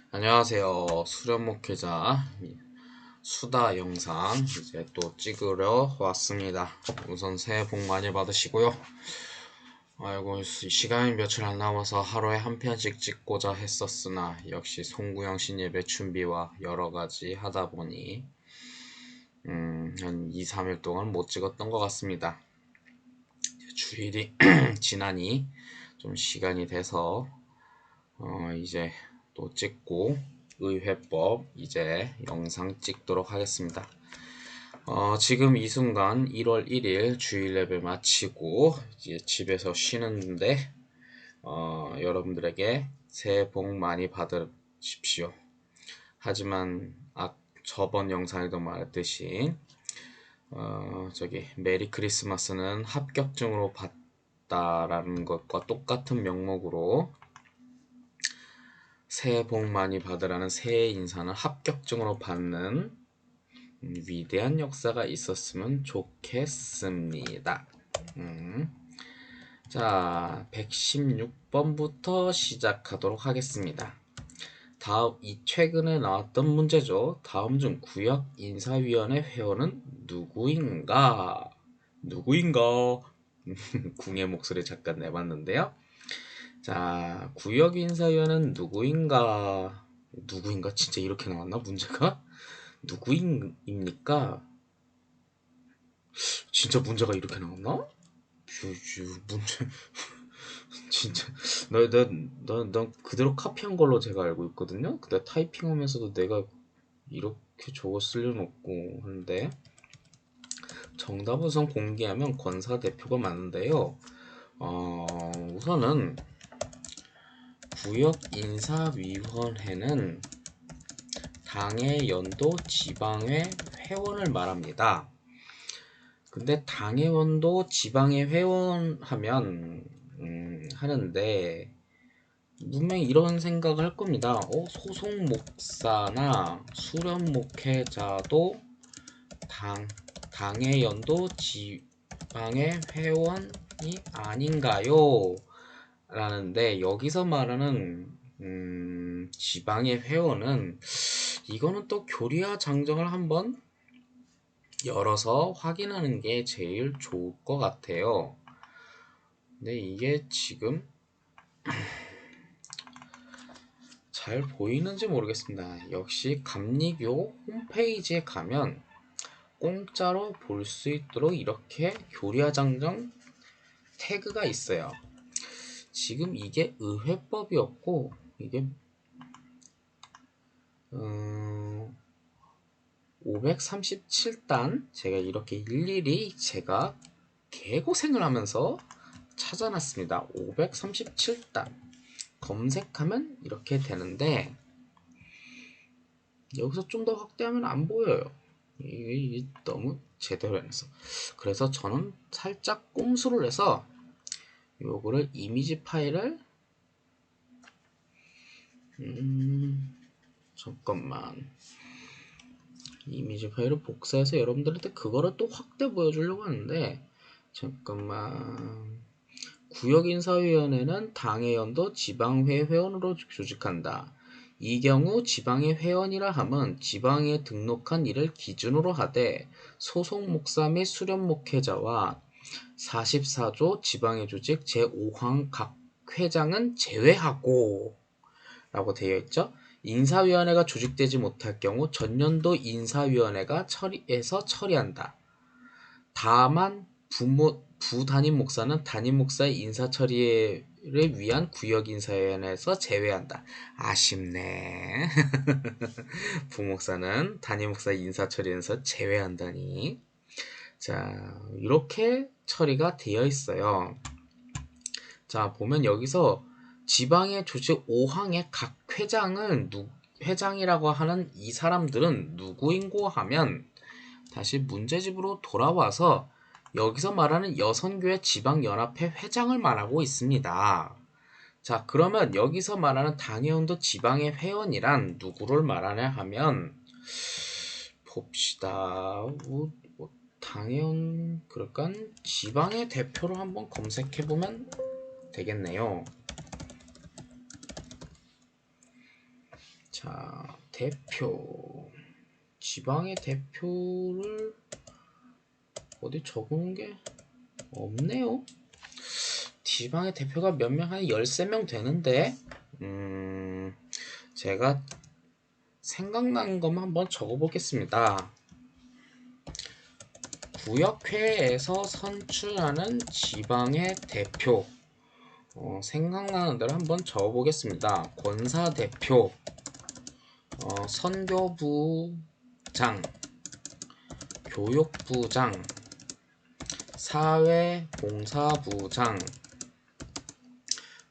안녕하세요. 수련 목회자 수다 영상 이제 또 찍으러 왔습니다. 우선 새해 복 많이 받으시고요. 아이고 시간이 며칠 안 남아서 하루에 한 편씩 찍고자 했었으나 역시 송구영 신예배 준비와 여러가지 하다 보니 한 2, 3일 동안 못 찍었던 것 같습니다. 주일이 지나니 좀 시간이 돼서 이제 또 찍고 의회법 이제 영상 찍도록 하겠습니다. 지금 이 순간 1월 1일 주일 예배 마치고 이제 집에서 쉬는데 여러분들에게 새해 복 많이 받으십시오. 하지만 저번 영상에도 말했듯이 메리 크리스마스는 합격증으로 받다라는 것과 똑같은 명목으로 새해 복 많이 받으라는 새해 인사는 합격증으로 받는 위대한 역사가 있었으면 좋겠습니다. 자, 116번부터 시작하도록 하겠습니다. 최근에 나왔던 문제죠. 다음 중 구역 인사위원회 회원은 누구인가? 궁의 목소리 잠깐 내봤는데요. 자, 구역인사위원은 누구인가? 진짜 이렇게 나왔나? 문제가? 누구입니까? 진짜 문제가 이렇게 나왔나? 문제 진짜 난 그대로 카피한 걸로 제가 알고 있거든요. 근데 타이핑하면서도 내가 이렇게 적었을 리는 없고 하는데 정답 우선 공개하면 권사 대표가 맞는데요. 우선은 구역인사위원회는 당의 연도 지방회 회원을 말합니다. 근데 당의 연도 지방회 회원 하면 하는데 분명히 이런 생각을 할 겁니다. 소속 목사나 수련 목회자도 당의 연도 지방회 회원이 아닌가요? 라는데 여기서 말하는 지방의 회원은 이거는 또 교리와 장정을 한번 열어서 확인하는 게 제일 좋을 것 같아요. 근데 이게 지금 잘 보이는지 모르겠습니다. 역시 감리교 홈페이지에 가면 공짜로 볼 수 있도록 이렇게 교리와 장정 태그가 있어요. 지금 이게 의회법이었고 이게 537단 제가 이렇게 일일이 제가 개고생을 하면서 찾아놨습니다. 537단 검색하면 이렇게 되는데 여기서 좀 더 확대하면 안 보여요. 이게 너무 제대로 해놨어. 그래서 저는 살짝 꼼수를 해서 요거를 이미지 파일을 잠깐만 이미지 파일을 복사해서 여러분들한테 그거를 또 확대 보여주려고 하는데 잠깐만 구역인사위원회는 당의 연도 지방회 회원으로 조직한다. 이 경우 지방의 회원이라 함은 지방에 등록한 이를 기준으로 하되 소속 목사 및 수련 목회자와 44조 지방의 조직 제5항 각 회장은 제외하고 라고 되어 있죠. 인사위원회가 조직되지 못할 경우 전년도 인사위원회가 처리한다. 다만 부담임 목사는 담임 목사의 인사 처리를 위한 구역인사위원회에서 제외한다. 아쉽네. 부목사는 담임 목사의 인사 처리에서 제외한다니. 자, 이렇게 처리가 되어 있어요. 자, 보면 여기서 지방의 조직 5항의 각 회장이라고 하는 이 사람들은 누구인고 하면 다시 문제집으로 돌아와서 여기서 말하는 여선교회 지방연합회 회장을 말하고 있습니다. 자, 그러면 여기서 말하는 당회원도 지방의 회원이란 누구를 말하냐 하면 봅시다. 당회원 그럴까? 지방의 대표를 한번 검색해보면 되겠네요. 자, 대표. 지방의 대표를 어디 적은 게 없네요. 지방의 대표가 몇 명? 한 13명 되는데, 제가 생각나는 것만 한번 적어보겠습니다. 구역회에서 선출하는 지방의 대표. 생각나는 대로 한번 적어보겠습니다. 권사대표, 선교부장, 교육부장, 사회봉사부장,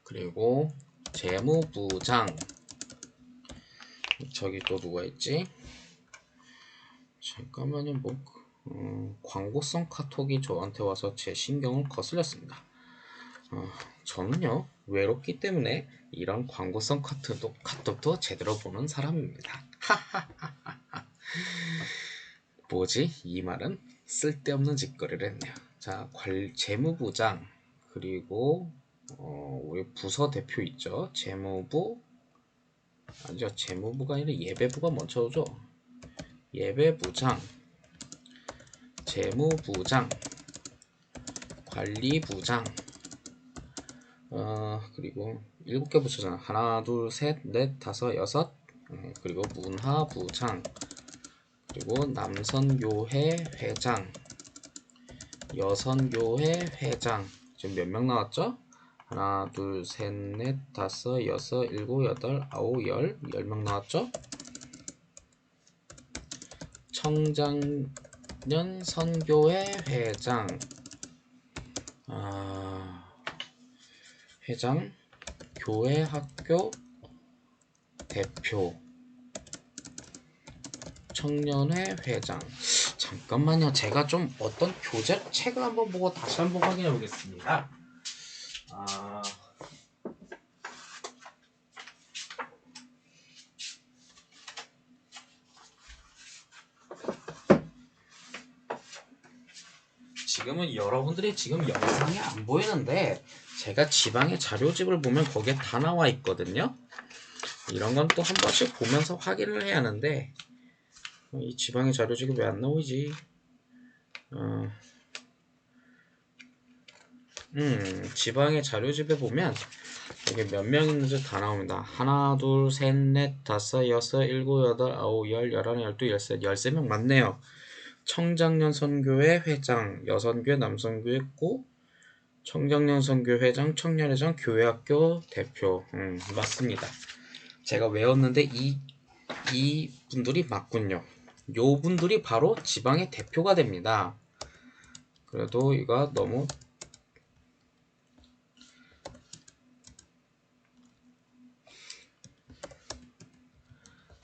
그리고 재무부장. 저기 또 누가 있지? 잠깐만요. 광고성 카톡이 저한테 와서 제 신경을 거슬렸습니다. 저는요, 외롭기 때문에 이런 광고성 카톡도 제대로 보는 사람입니다. 뭐지? 이 말은 쓸데없는 짓거리를 했네요. 자, 재무부장, 그리고 우리 부서 대표 있죠? 재무부, 아니죠, 재무부가 아니라 예배부가 먼저 오죠. 예배부장, 재무부장, 관리부장, 그리고 7개 부서잖아. 하나, 둘, 셋, 넷, 다섯, 여섯. 그리고 문화부장, 그리고 남선교회 회장, 여선교회 회장. 지금 몇 명 나왔죠? 하나, 둘, 셋, 넷, 다섯, 여섯, 일곱, 여덟, 아홉, 10명 나왔죠? 청장년 선교회 회장, 회장, 교회 학교 대표, 청년회 회장. 잠깐만요. 제가 좀 어떤 책을 한번 보고 다시 한번 확인해 보겠습니다. 지금은 여러분들이 지금 영상이 안 보이는데 제가 지방의 자료집을 보면 거기에 다 나와 있거든요. 이런 건 또 한 번씩 보면서 확인을 해야 하는데 이 지방의 자료집이 왜 안 나오지? 지방의 자료집에 보면 여기 몇 명 있는지 다 나옵니다. 하나, 둘, 셋, 넷, 다섯, 여섯, 일곱, 여덟, 아홉, 11, 12, 13, 13명 맞네요. 청장년 선교회 회장, 여선교회, 남선교회 있고, 청장년 선교회 회장, 청년회장, 교회학교 대표. 맞습니다. 제가 외웠는데 이 분들이 맞군요. 요 분들이 바로 지방의 대표가 됩니다. 그래도 이거 너무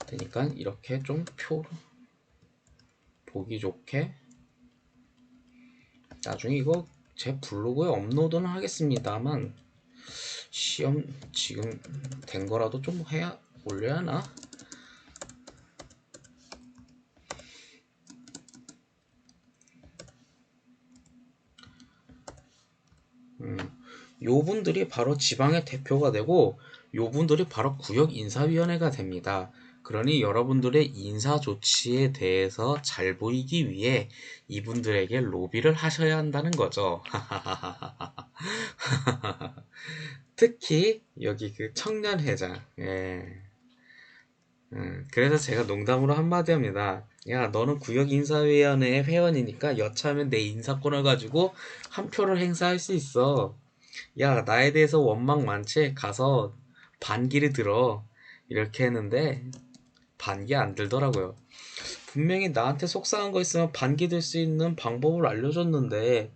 되니까 이렇게 좀 보기 좋게 나중에 이거 제 블로그에 업로드는 하겠습니다만 시험 지금 된 거라도 좀 올려야 하나? 요 분들이 바로 지방의 대표가 되고 요 분들이 바로 구역인사위원회가 됩니다. 그러니 여러분들의 인사 조치에 대해서 잘 보이기 위해 이분들에게 로비를 하셔야 한다는 거죠. 특히 여기 그 청년회장. 예. 그래서 제가 농담으로 한마디 합니다. 야, 너는 구역인사위원회 회원이니까 여차하면 내 인사권을 가지고 한 표를 행사할 수 있어. 야, 나에 대해서 원망 많지? 가서 반기를 들어. 이렇게 했는데 반기 안 들더라고요. 분명히 나한테 속상한 거 있으면 반기 들 수 있는 방법을 알려줬는데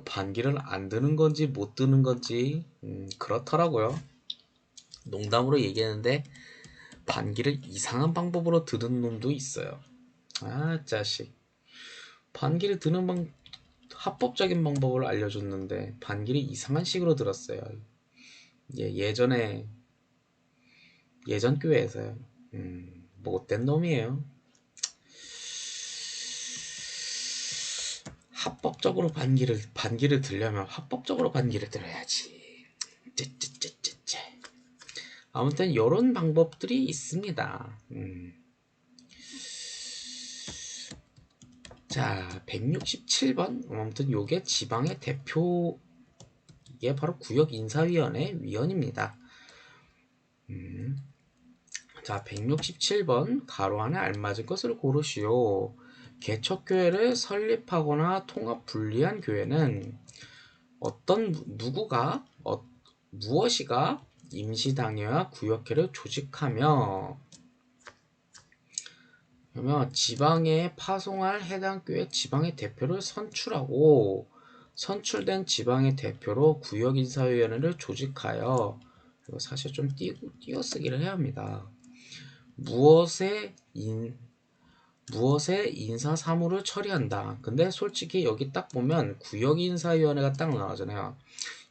반기를 안 드는 건지 못 드는 건지 그렇더라고요. 농담으로 얘기했는데 반기를 이상한 방법으로 드는 놈도 있어요. 아, 자식. 반기를 드는 합법적인 방법을 알려줬는데 반기를 이상한 식으로 들었어요. 예전 교회에서요. 못된 놈이에요. 합법적으로 반기를 들려면 합법적으로 반기를 들어야지. 쯔쯔쯔쯔쯔. 아무튼 이런 방법들이 있습니다. 자, 167번. 아무튼 요게 지방의 대표, 이게 바로 구역인사위원회 위원입니다. 자, 167번 가로 안에 알맞은 것을 고르시오. 개척교회를 설립하거나 통합 분리한 교회는 누구가 무엇이가 임시당회와 구역회를 조직하며, 그러면 지방에 파송할 해당 교회 지방의 대표를 선출하고 선출된 지방의 대표로 구역인사위원회를 조직하여, 이거 사실 좀 띄어쓰기를 해야 합니다. 무엇에 인사 사무를 처리한다. 근데 솔직히 여기 딱 보면 구역인사위원회가 딱 나오잖아요.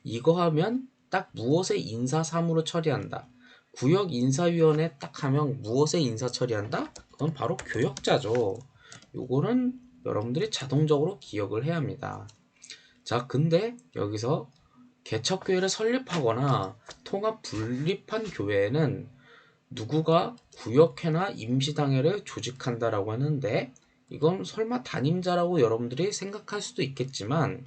이거 하면 딱 무엇에 인사 사무를 처리한다. 구역인사위원회 딱 하면 무엇에 인사 처리한다? 그건 바로 교역자죠. 요거는 여러분들이 자동적으로 기억을 해야 합니다. 자, 근데 여기서 개척교회를 설립하거나 통합 분립한 교회에는 누구가 구역회나 임시당회를 조직한다라고 하는데, 이건 설마 담임자라고 여러분들이 생각할 수도 있겠지만,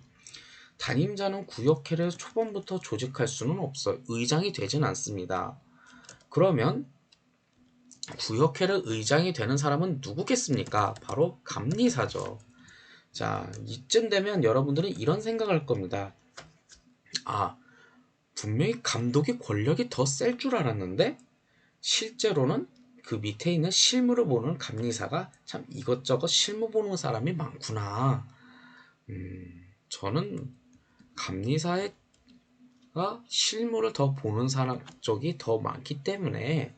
담임자는 구역회를 초반부터 조직할 수는 없어요. 의장이 되진 않습니다. 그러면 구역회를 의장이 되는 사람은 누구겠습니까? 바로 감리사죠. 자, 이쯤 되면 여러분들은 이런 생각을 할 겁니다. 아, 분명히 감독의 권력이 더 셀 줄 알았는데 실제로는 그 밑에 있는 실무를 보는 감리사가 참 이것저것 실무 보는 사람이 많구나. 저는 감리사가 실무를 더 보는 사람 쪽이 더 많기 때문에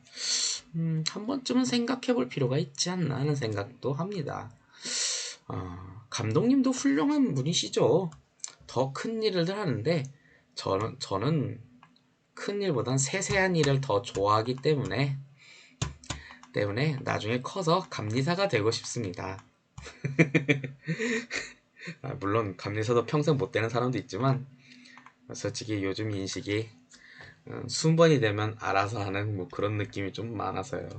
한 번쯤은 생각해 볼 필요가 있지 않나 하는 생각도 합니다. 감독님도 훌륭한 분이시죠. 더 큰 일을 하는데 저는 큰 일보단 세세한 일을 더 좋아하기 때문에 나중에 커서 감리사가 되고 싶습니다. 물론 감리사도 평생 못 되는 사람도 있지만 솔직히 요즘 인식이 순번이 되면 알아서 하는 뭐 그런 느낌이 좀 많아서요.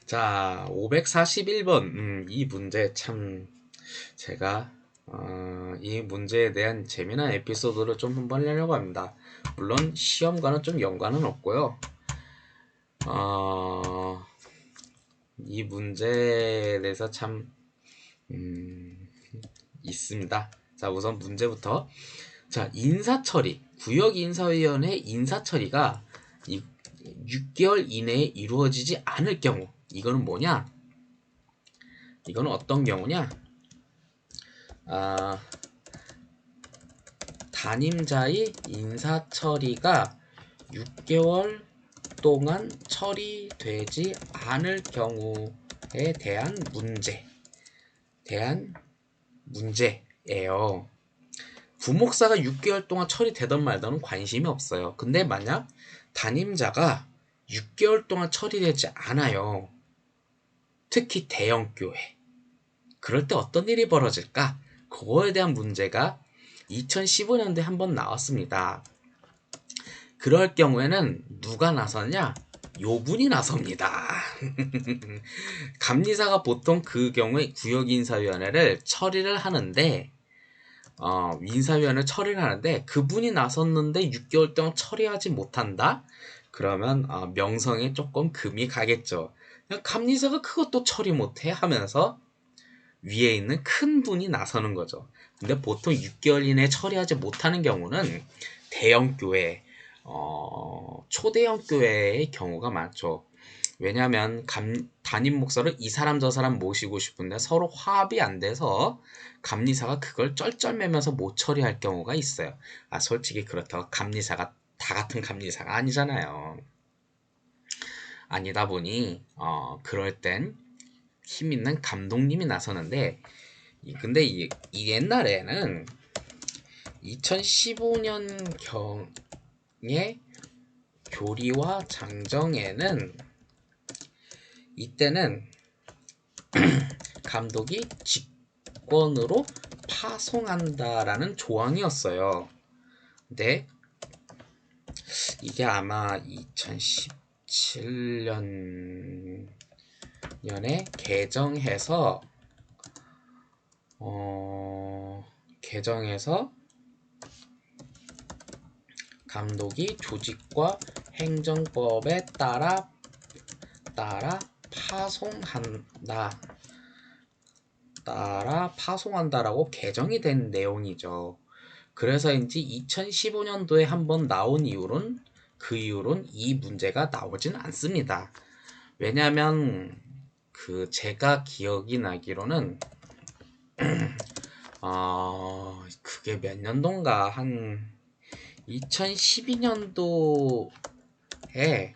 자, 541번. 이 문제 참 제가 이 문제에 대한 재미난 에피소드를 좀 한번 내려고 합니다. 물론 시험과는 좀 연관은 없고요. 이 문제에 대해서 참 있습니다. 자, 우선 문제부터. 자, 인사처리, 구역인사위원회 인사처리가 6개월 이내에 이루어지지 않을 경우, 이거는 뭐냐? 이거는 어떤 경우냐? 담임자의 인사처리가 6개월 동안 처리되지 않을 경우에 대한 문제예요. 부목사가 6개월 동안 처리되던 말던은 관심이 없어요. 근데 만약 담임자가 6개월 동안 처리되지 않아요. 특히 대형교회. 그럴 때 어떤 일이 벌어질까? 그거에 대한 문제가 2015년도에 한번 나왔습니다. 그럴 경우에는 누가 나서냐? 요분이 나섭니다. 감리사가 보통 그 경우에 구역인사위원회를 처리를 하는데 인사위원회 처리를 하는데 그분이 나섰는데 6개월 동안 처리하지 못한다? 그러면 명성에 조금 금이 가겠죠. 감리사가 그것도 처리 못해 하면서 위에 있는 큰 분이 나서는 거죠. 근데 보통 6개월 이내에 처리하지 못하는 경우는 대형교회, 초대형 교회의 경우가 많죠. 왜냐하면 담임 목사를 이 사람 저 사람 모시고 싶은데 서로 화합이 안 돼서 감리사가 그걸 쩔쩔매면서 못 처리할 경우가 있어요. 솔직히 그렇다고 감리사가 다 같은 감리사가 아니잖아요. 아니다 보니 그럴 땐 힘 있는 감독님이 나서는데, 근데 이 옛날에는 2015년경에 교리와 장정에는 이때는 감독이 직권으로 파송한다라는 조항이었어요. 근데 이게 아마 2017년에 개정해서 감독이 조직과 행정법에 따라 파송한다라고 개정이 된 내용이죠. 그래서인지 2015년도에 한번 나온 이후로는 그 이후로는 이 문제가 나오진 않습니다. 왜냐면 제가 기억이 나기로는 그게 몇 년도인가 한 2012년도에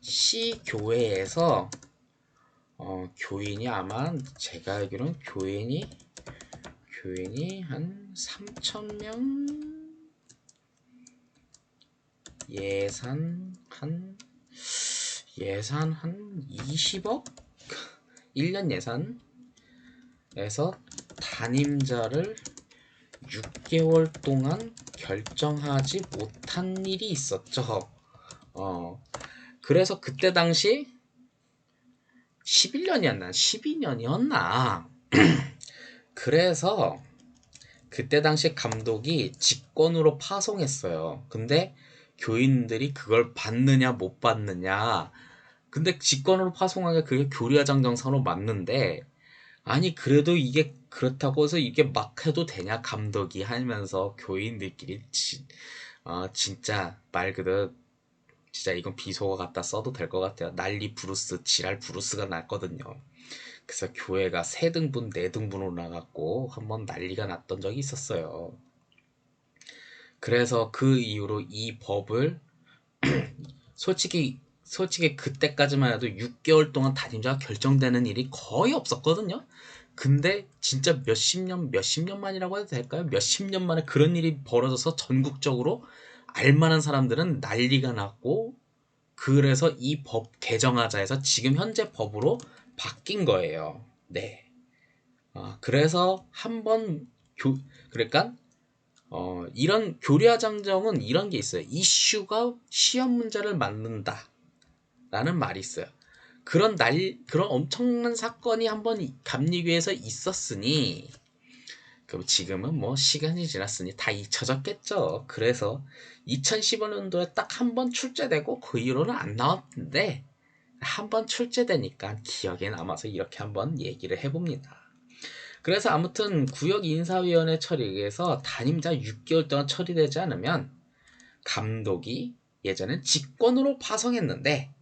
시교회에서 교인이 아마 제가 알기로는 교인이 한 3,000명 예산 한 20억 1년 예산에서 담임자를 6개월 동안 결정하지 못한 일이 있었죠. 그래서 그때 당시 11년이었나 12년이었나 그래서 그때 당시 감독이 직권으로 파송했어요. 근데 교인들이 그걸 받느냐 못 받느냐. 근데 직권으로 파송하게 그게 교리화장정상으로 맞는데 아니 그래도 이게 그렇다고 해서 이게 막 해도 되냐 감독이 하면서 교인들끼리 진짜 말 그대로 진짜 이건 비속어 갖다 써도 될 것 같아요. 난리 부르스 지랄 부르스가 났거든요. 그래서 교회가 3등분 4등분으로 나갔고 한번 난리가 났던 적이 있었어요. 그래서 그 이후로 이 법을 솔직히 그때까지만 해도 6개월 동안 담임자가 결정되는 일이 거의 없었거든요. 근데 진짜 몇십 년 만이라고 해도 될까요? 몇십 년 만에 그런 일이 벌어져서 전국적으로 알만한 사람들은 난리가 났고 그래서 이 법 개정하자 해서 지금 현재 법으로 바뀐 거예요. 네. 그래서 한번 그러니까 이런 교리화장정은 이런 게 있어요. 이슈가 시험 문제를 만든다 라는 말이 있어요. 그런 엄청난 사건이 한번 감리교에서 있었으니 그럼 지금은 뭐 시간이 지났으니 다 잊혀졌겠죠. 그래서 2015년도에 딱 한 번 출제되고 그 이후로는 안 나왔는데 한 번 출제되니까 기억에 남아서 이렇게 한번 얘기를 해봅니다. 그래서 아무튼 구역인사위원회 처리에서 담임자 6개월 동안 처리되지 않으면 감독이 예전엔 직권으로 파송했는데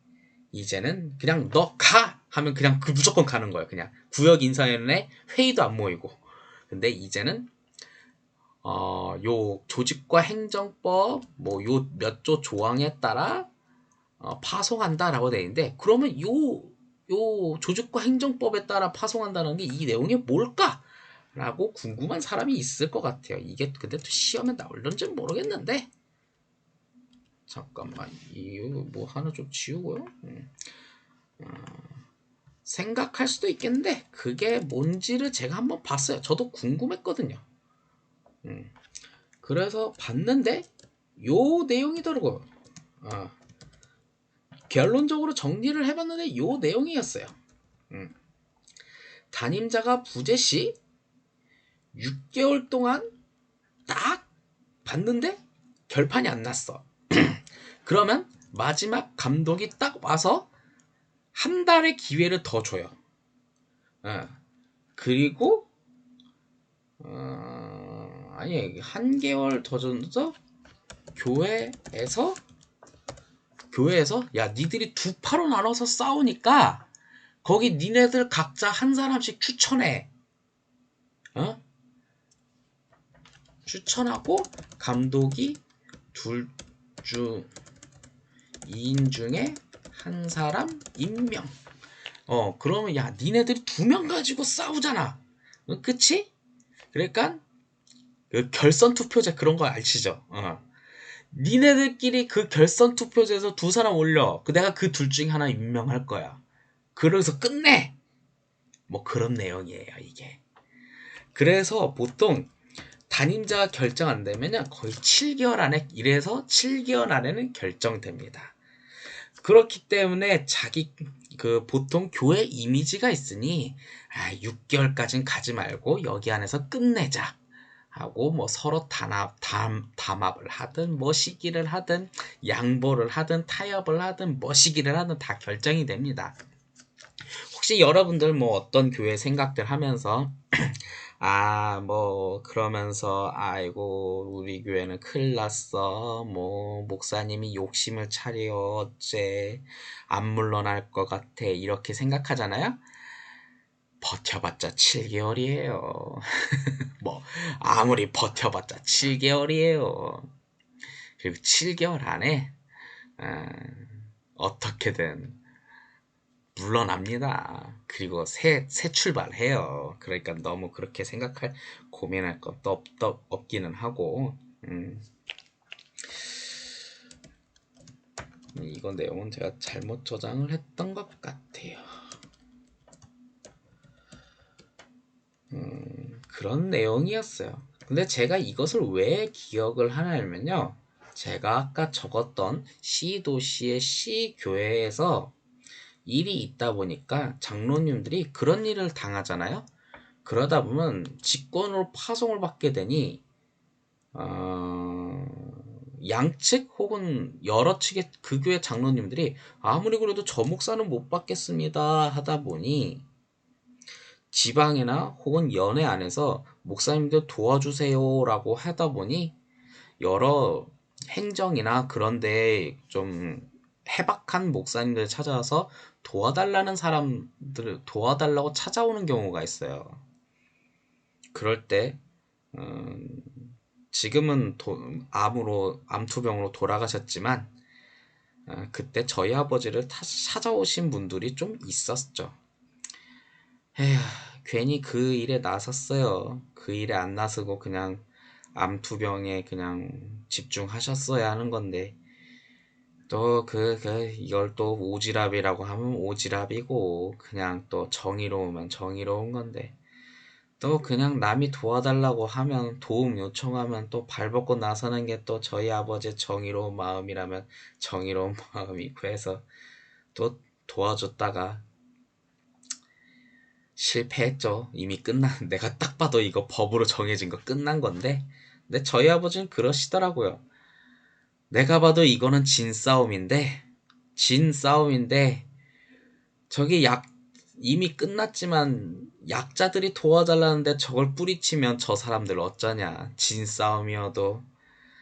이제는 그냥 너 가! 하면 그냥 무조건 가는 거예요. 그냥 구역인사위원회 회의도 안 모이고. 근데 이제는 요 조직과 행정법 뭐 요 몇 조 조항에 따라 파송한다라고 되어 있는데 그러면 요 조직과 행정법에 따라 파송한다는 게 이 내용이 뭘까? 라고 궁금한 사람이 있을 것 같아요. 이게 근데 또 시험에 나올런지는 모르겠는데 잠깐만 이거 뭐 하나 좀 지우고요. 생각할 수도 있겠는데 그게 뭔지를 제가 한번 봤어요. 저도 궁금했거든요. 그래서 봤는데 요 내용이더라고요. 결론적으로 정리를 해봤는데 요 내용이었어요. 담임자가 부재 시 6개월 동안 딱 봤는데 결판이 안 났어. 그러면 마지막 감독이 딱 와서 한 달의 기회를 더 줘요. 그리고 아니 한 개월 더 줘서 교회에서 야 니들이 두 파로 나눠서 싸우니까 거기 니네들 각자 한 사람씩 추천해. 추천하고 감독이 2인 중에 한 사람 임명. 그러면 야 니네들이 2명 가지고 싸우잖아. 그치? 그러니까 그 결선 투표제 그런 거 아시죠? 니네들끼리 그 결선 투표제에서 2사람 올려. 내가 그 둘 중에 하나 임명할 거야. 그래서 끝내. 뭐 그런 내용이에요 이게. 그래서 보통 담임자가 결정 안 되면요 거의 7개월 안에, 이래서 7개월 안에는 결정됩니다. 그렇기 때문에 자기 그 보통 교회 이미지가 있으니 6개월까진 가지 말고 여기 안에서 끝내자 하고 뭐 서로 담합을 하든 뭐 시기를 하든 양보를 하든 타협을 하든 뭐 시기를 하든 다 결정이 됩니다. 혹시 여러분들 뭐 어떤 교회 생각들 하면서 뭐 그러면서 아이고 우리 교회는 큰일 났어, 뭐 목사님이 욕심을 차려 어째 안 물러날 것 같아, 이렇게 생각하잖아요. 버텨봤자 7개월이에요. 뭐 아무리 버텨봤자 7개월이에요. 그리고 7개월 안에 아, 어떻게든 물러납니다. 그리고 새 출발해요. 그러니까 너무 그렇게 고민할 것도 없기는 하고, 이거 내용은 제가 잘못 저장을 했던 것 같아요. 그런 내용이었어요. 근데 제가 이것을 왜 기억을 하냐면요. 제가 아까 적었던 C도시의 C교회에서 일이 있다 보니까 장로님들이 그런 일을 당하잖아요. 그러다 보면 직권으로 파송을 받게 되니 양측 혹은 여러 측의 그 교회 장로님들이 아무리 그래도 저 목사는 못 받겠습니다 하다 보니 지방이나 혹은 연회 안에서 목사님들 도와주세요라고 하다 보니 여러 행정이나 그런데 좀 해박한 목사님들 찾아와서 도와달라는 사람들 도와달라고 찾아오는 경우가 있어요. 그럴 때 지금은 암투병으로 돌아가셨지만 그때 저희 아버지를 찾아오신 분들이 좀 있었죠. 에휴, 괜히 그 일에 나섰어요. 그 일에 안 나서고 그냥 암투병에 그냥 집중하셨어야 하는 건데 또 이걸 또 오지랖이라고 하면 오지랖이고 그냥 또 정의로우면 정의로운 건데 또 그냥 남이 도와달라고 하면 도움 요청하면 또 발벗고 나서는 게 또 저희 아버지의 정의로운 마음이라면 정의로운 마음이고 해서 또 도와줬다가 실패했죠. 이미 내가 딱 봐도 이거 법으로 정해진 거 끝난 건데 근데 저희 아버지는 그러시더라고요. 내가 봐도 이거는 진 싸움인데 저기 이미 끝났지만 약자들이 도와달라는데 저걸 뿌리치면 저 사람들 어쩌냐. 진 싸움이어도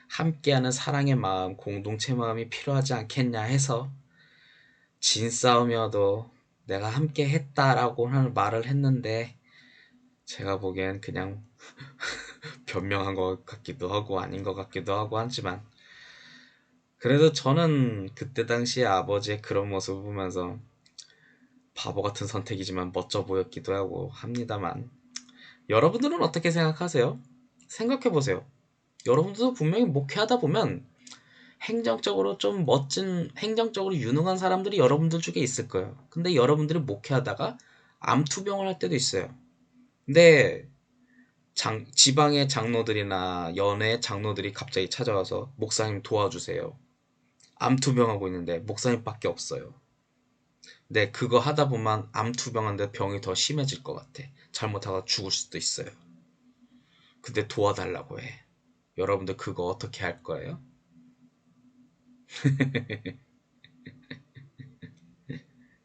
함께하는 사랑의 마음, 공동체 마음이 필요하지 않겠냐 해서 진 싸움이어도 내가 함께 했다라고 하는 말을 했는데 제가 보기엔 그냥 변명한 것 같기도 하고 아닌 것 같기도 하고 하지만 그래도 저는 그때 당시에 아버지의 그런 모습을 보면서 바보 같은 선택이지만 멋져 보였기도 하고 합니다만 여러분들은 어떻게 생각하세요? 생각해보세요. 여러분들도 분명히 목회하다 보면 행정적으로 좀 멋진, 행정적으로 유능한 사람들이 여러분들 중에 있을 거예요. 근데 여러분들이 목회하다가 암투병을 할 때도 있어요. 근데 지방의 장로들이나 연의 장로들이 갑자기 찾아와서 목사님 도와주세요. 암투병하고 있는데 목사님밖에 없어요. 근데 그거 하다 보면 암투병한데 병이 더 심해질 것 같아. 잘못하다 죽을 수도 있어요. 근데 도와달라고 해. 여러분들 그거 어떻게 할 거예요?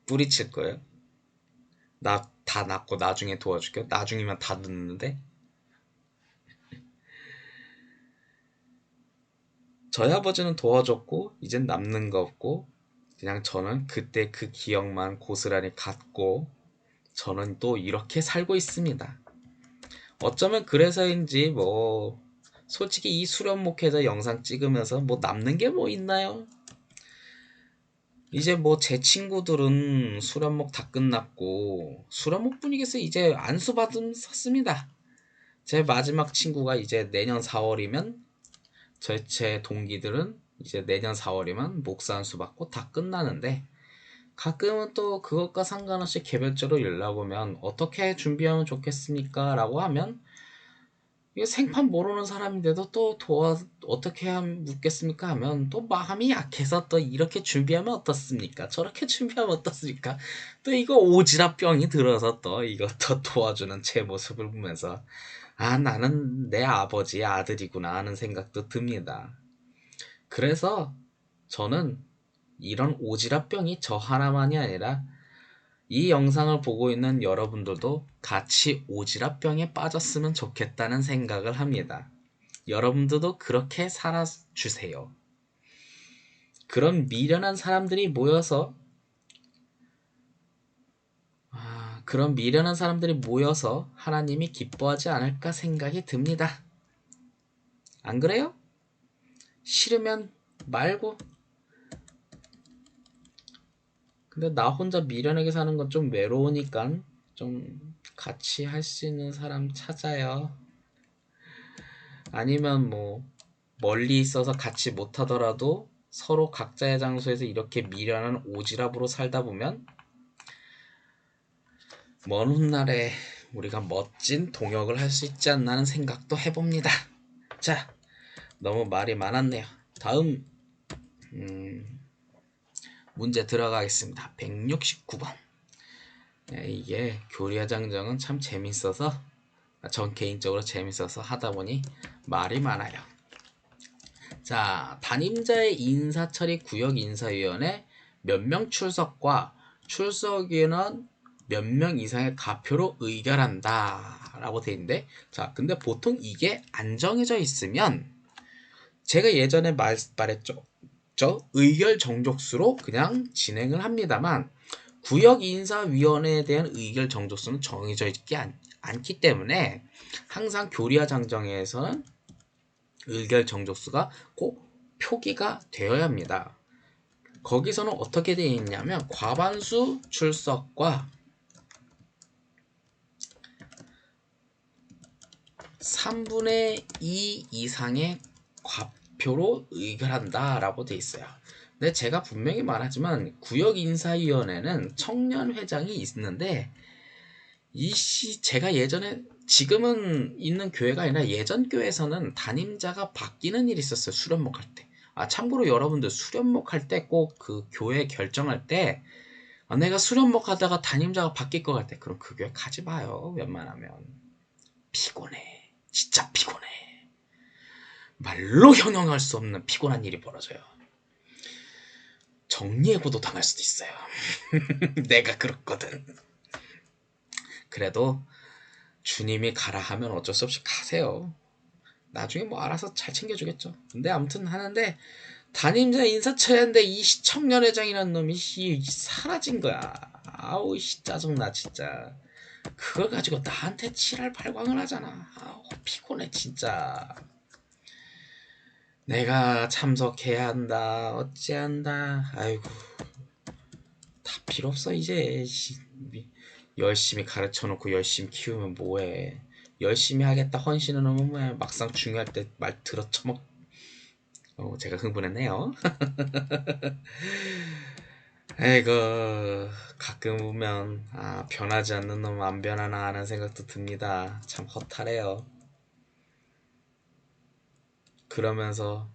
뿌리칠 거예요? 나 다 낫고 나중에 도와줄게요? 나중이면 다 늦는데? 저희 아버지는 도와줬고 이젠 남는 거 없고 그냥 저는 그때 그 기억만 고스란히 갖고 저는 또 이렇게 살고 있습니다. 어쩌면 그래서인지 뭐 솔직히 이 수련 목회자 영상 찍으면서 뭐 남는 게 뭐 있나요? 이제 뭐 제 친구들은 수련목 다 끝났고 수련목 분위기에서 이제 안수 받았습니다. 제 마지막 친구가 이제 내년 4월이면 제 동기들은 이제 내년 4월이면 목사 안수 받고 다 끝나는데 가끔은 또 그것과 상관없이 개별적으로 연락 오면 어떻게 준비하면 좋겠습니까? 라고 하면 이게 생판 모르는 사람인데도 또 어떻게 하면 묻겠습니까 하면 또 마음이 약해서 또 이렇게 준비하면 어떻습니까? 저렇게 준비하면 어떻습니까? 또 이거 오지랖병이 들어서 또 이거 또 도와주는 제 모습을 보면서 아, 나는 내 아버지의 아들이구나 하는 생각도 듭니다. 그래서 저는 이런 오지랖병이 저 하나만이 아니라 이 영상을 보고 있는 여러분들도 같이 오지랖병에 빠졌으면 좋겠다는 생각을 합니다. 여러분들도 그렇게 살아주세요. 그런 미련한 사람들이 모여서 하나님이 기뻐하지 않을까 생각이 듭니다. 안 그래요? 싫으면 말고. 근데 나 혼자 미련하게 사는 건 좀 외로우니까 좀 같이 할 수 있는 사람 찾아요. 아니면 뭐 멀리 있어서 같이 못하더라도 서로 각자의 장소에서 이렇게 미련한 오지랖으로 살다 보면 먼 훗날에 우리가 멋진 동역을 할 수 있지 않나 하는 생각도 해봅니다. 자, 너무 말이 많았네요. 다음 문제 들어가겠습니다. 169번. 이게 교리화장정은 참 재밌어서 전 개인적으로 재밌어서 하다 보니 말이 많아요. 자, 담임자의 인사처리 구역 인사위원회 몇 명 출석과 출석위원은 몇 명 이상의 가표로 의결한다 라고 돼 있는데, 자, 근데 보통 이게 안 정해져 있으면 제가 예전에 말했죠. 의결 정족수로 그냥 진행을 합니다만 구역인사위원회에 대한 의결 정족수는 정해져 있지 않기 때문에 항상 교리화 장정에서는 의결 정족수가 꼭 표기가 되어야 합니다. 거기서는 어떻게 되어 있냐면 과반수 출석과 3분의 2 이상의 과표로 의결한다 라고 되어 있어요. 근데 제가 분명히 말하지만 구역인사위원회는 청년회장이 있는데 제가 예전에 지금은 있는 교회가 아니라 예전 교회에서는 담임자가 바뀌는 일이 있었어요. 수련목 할 때. 참고로 여러분들 수련목 할 때 꼭 그 교회 결정할 때 내가 수련목 하다가 담임자가 바뀔 것 같아. 그럼 그 교회 가지 마요. 웬만하면. 피곤해. 진짜 피곤해. 말로 형용할 수 없는 피곤한 일이 벌어져요. 정리해고도 당할 수도 있어요. 내가 그렇거든. 그래도 주님이 가라 하면 어쩔 수 없이 가세요. 나중에 뭐 알아서 잘 챙겨주겠죠. 근데 아무튼 하는데 담임자 인사처리하는데 이 시청년회장이라는 놈이 사라진 거야. 아우 짜증나 진짜. 그걸 가지고 나한테 지랄 발광을 하잖아. 아우 피곤해 진짜. 내가 참석해야 한다 어찌한다. 아이고 다 필요 없어 이제. 열심히 가르쳐놓고 열심히 키우면 뭐해. 열심히 하겠다 헌신을 하면 뭐해. 막상 중요할 때 말 들어쳐먹. 제가 흥분했네요. 에이그 가끔 보면 변하지 않는 놈 안 변하나 하는 생각도 듭니다. 참 허탈해요. 그러면서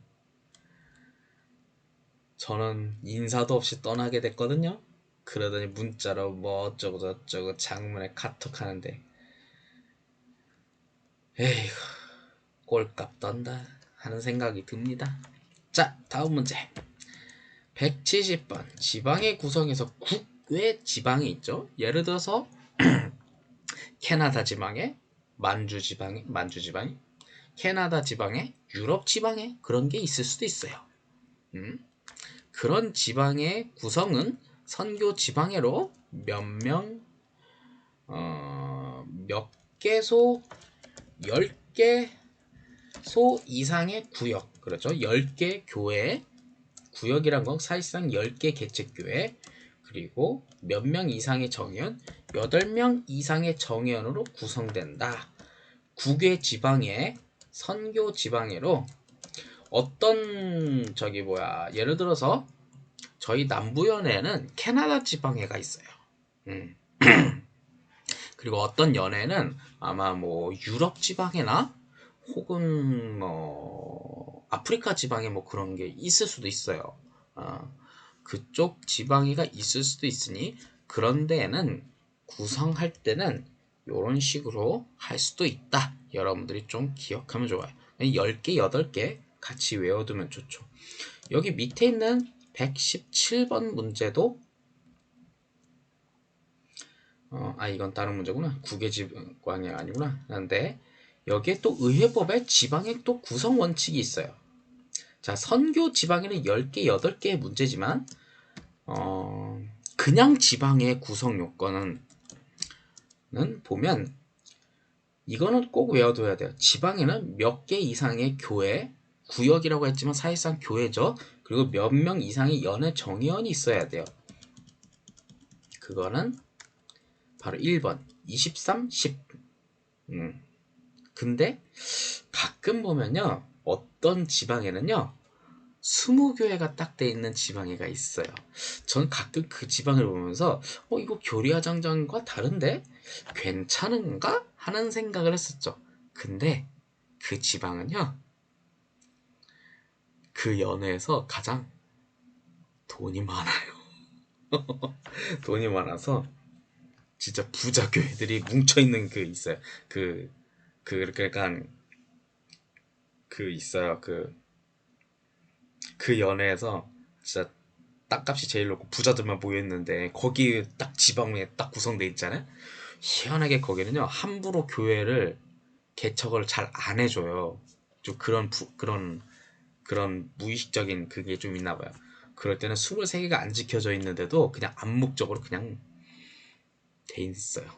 저는 인사도 없이 떠나게 됐거든요. 그러더니 문자로 뭐 어쩌고 저쩌고 장문에 카톡 하는데 에이구 꼴값 떤다 하는 생각이 듭니다. 자, 다음 문제 170번. 지방의 구성에서 국외 지방이 있죠. 예를 들어서 캐나다 지방에 만주 지방에 캐나다 지방에 유럽 지방에 그런 게 있을 수도 있어요. 그런 지방의 구성은 선교 지방회로 몇 개소 10개소 이상의 구역, 그렇죠. 10개 교회, 구역이란 건 사실상 10개 개척교회, 그리고 몇 명 이상의 정회원, 8명 이상의 정회원으로 구성된다. 국외 지방의 선교 지방회로 어떤 예를 들어서 저희 남부연회는 캐나다 지방회가 있어요. 그리고 어떤 연회는 아마 뭐 유럽 지방회나 혹은 뭐 아프리카 지방에 뭐 그런 게 있을 수도 있어요. 그쪽 지방이가 있을 수도 있으니 그런 데에는 구성할 때는 이런 식으로 할 수도 있다. 여러분들이 좀 기억하면 좋아요. 10개, 8개 같이 외워두면 좋죠. 여기 밑에 있는 117번 문제도 이건 다른 문제구나. 국외지방이 아니구나. 그런데 여기에 또 의회법에 지방의 또 구성 원칙이 있어요. 자, 선교 지방에는 10개, 8개의 문제지만 그냥 지방의 구성 요건은 보면 이거는 꼭 외워둬야 돼요. 지방에는 몇 개 이상의 교회, 구역이라고 했지만 사실상 교회죠. 그리고 몇 명 이상의 연회 정회원이 있어야 돼요. 그거는 바로 1번 23, 10. 근데 가끔 보면요, 어떤 지방에는요 20교회가 딱 돼 있는 지방에가 있어요. 전 가끔 그 지방을 보면서 이거 교리화장장과 다른데 괜찮은가 하는 생각을 했었죠. 근데 그 지방은요 그 연회에서 가장 돈이 많아요. 돈이 많아서 진짜 부자 교회들이 뭉쳐있는 그 있어요. 약간 있어요. 그 연회에서 진짜 땅값이 제일 높고 부자들만 모여있는데 거기 딱 지방에 딱 구성돼 있잖아요. 희한하게 거기는요 함부로 교회를 개척을 잘 안 해줘요. 좀 그런 무의식적인 그게 좀 있나 봐요. 그럴 때는 23개가 안 지켜져 있는데도 그냥 암묵적으로 그냥 돼 있어요.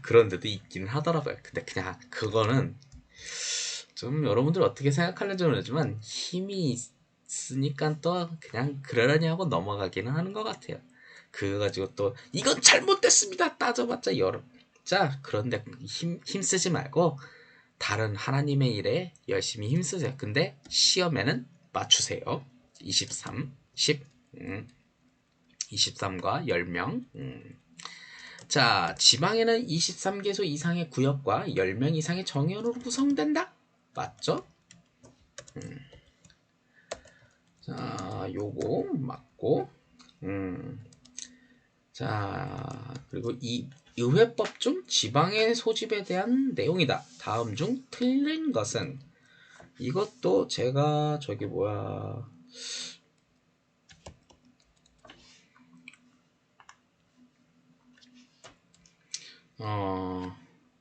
그런 데도 있기는 하더라고요. 근데 그냥 그거는 좀 여러분들 어떻게 생각하는지 모르지만 힘이 있으니까 또 그냥 그러려니 하고 넘어가기는 하는 것 같아요. 그거 가지고 또 이건 잘못됐습니다 따져봤자 여러 자 그런데 힘쓰지 말고 다른 하나님의 일에 열심히 힘쓰세요. 근데 시험에는 맞추세요. 23, 10, 23과 10명. 자, 지방에는 23개소 이상의 구역과 10명 이상의 정연으로 구성된다. 맞죠? 자, 요거 맞고. 자, 그리고 이 의회법 중 지방의 소집에 대한 내용이다. 다음 중 틀린 것은 이것도 제가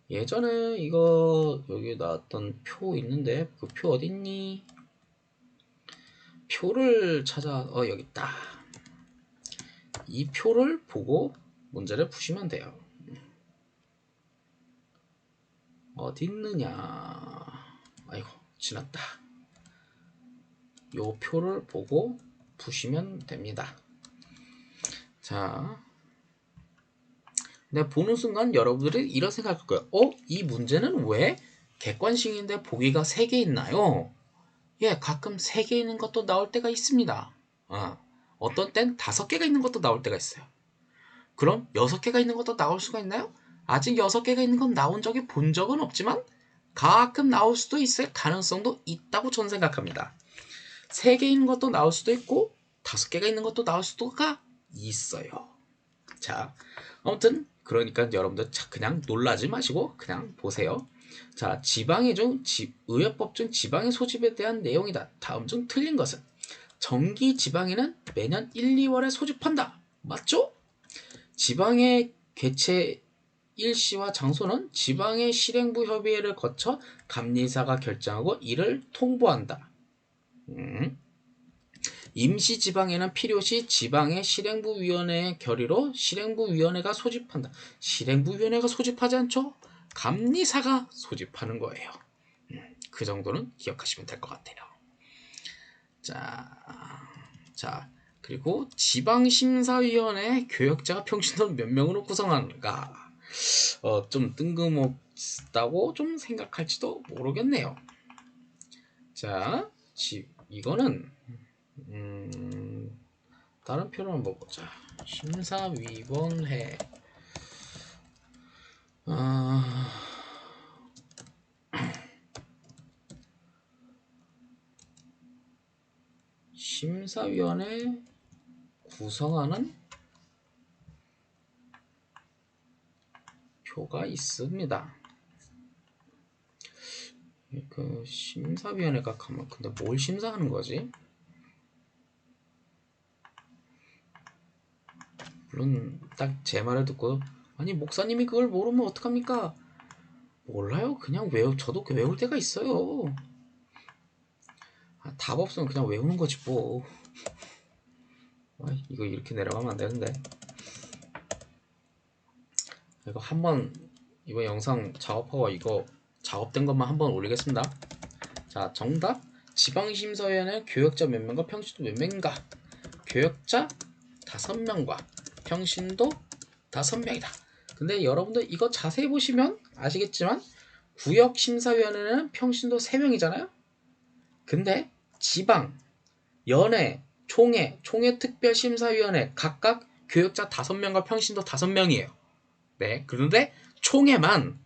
예전에 이거 여기 나왔던 표 있는데 그 표 어딨니? 표를 찾아 여기 있다. 이 표를 보고 문제를 푸시면 돼요. 어디 있느냐? 아이고 지났다. 요 표를 보고 푸시면 됩니다. 자, 근데 보는 순간 여러분들이 이런 생각할 거예요. 이 문제는 왜 객관식인데 보기가 3개 있나요? 예, 가끔 3개 있는 것도 나올 때가 있습니다. 어떤 땐 5개가 있는 것도 나올 때가 있어요. 그럼 6개가 있는 것도 나올 수가 있나요? 아직 6개가 있는 건 나온 적이 본 적은 없지만 가끔 나올 수도 있을 가능성도 있다고 저는 생각합니다. 3개 있는 것도 나올 수도 있고 5개가 있는 것도 나올 수가 있어요. 자, 아무튼 그러니까 여러분들 그냥 놀라지 마시고 그냥 보세요. 자, 의회법 중 지방의 소집에 대한 내용이다. 다음 중 틀린 것은 정기 지방에는 매년 1, 2월에 소집한다. 맞죠? 지방의 개최 일시와 장소는 지방의 실행부 협의회를 거쳐 감리사가 결정하고 이를 통보한다. 임시지방에는 필요시 지방의 실행부위원회의 결의로 실행부위원회가 소집한다. 실행부위원회가 소집하지 않죠? 감리사가 소집하는 거예요. 그 정도는 기억하시면 될 것 같아요. 자, 그리고 지방심사위원회 교역자가 평균적으로 몇 명으로 구성하는가? 좀 뜬금없다고 좀 생각할지도 모르겠네요. 자, 이거는 다른 표를 한번 보자. 심사위원회 심사위원회 구성하는 표가 있습니다. 그 심사위원회가 가만 근데 뭘 심사하는 거지? 물론 딱 제 말을 듣고 아니 목사님이 그걸 모르면 어떡합니까? 몰라요. 그냥 저도 외울 때가 있어요. 답 없으면 그냥 외우는 거지 뭐. 이거 이렇게 내려가면 안 되는데. 이거 한번 이번 영상 작업하고 이거 작업된 것만 한번 올리겠습니다. 자, 정답. 지방심사위원회 교역자 몇 명과 평신도 몇 명인가? 교역자 5명과 평신도 5명이다. 근데 여러분들 이거 자세히 보시면 아시겠지만 구역심사위원회는 평신도 3명이잖아요. 근데 지방, 연회, 총회 특별심사위원회 각각 교역자 5명과 평신도 5명이에요. 네, 그런데 총회만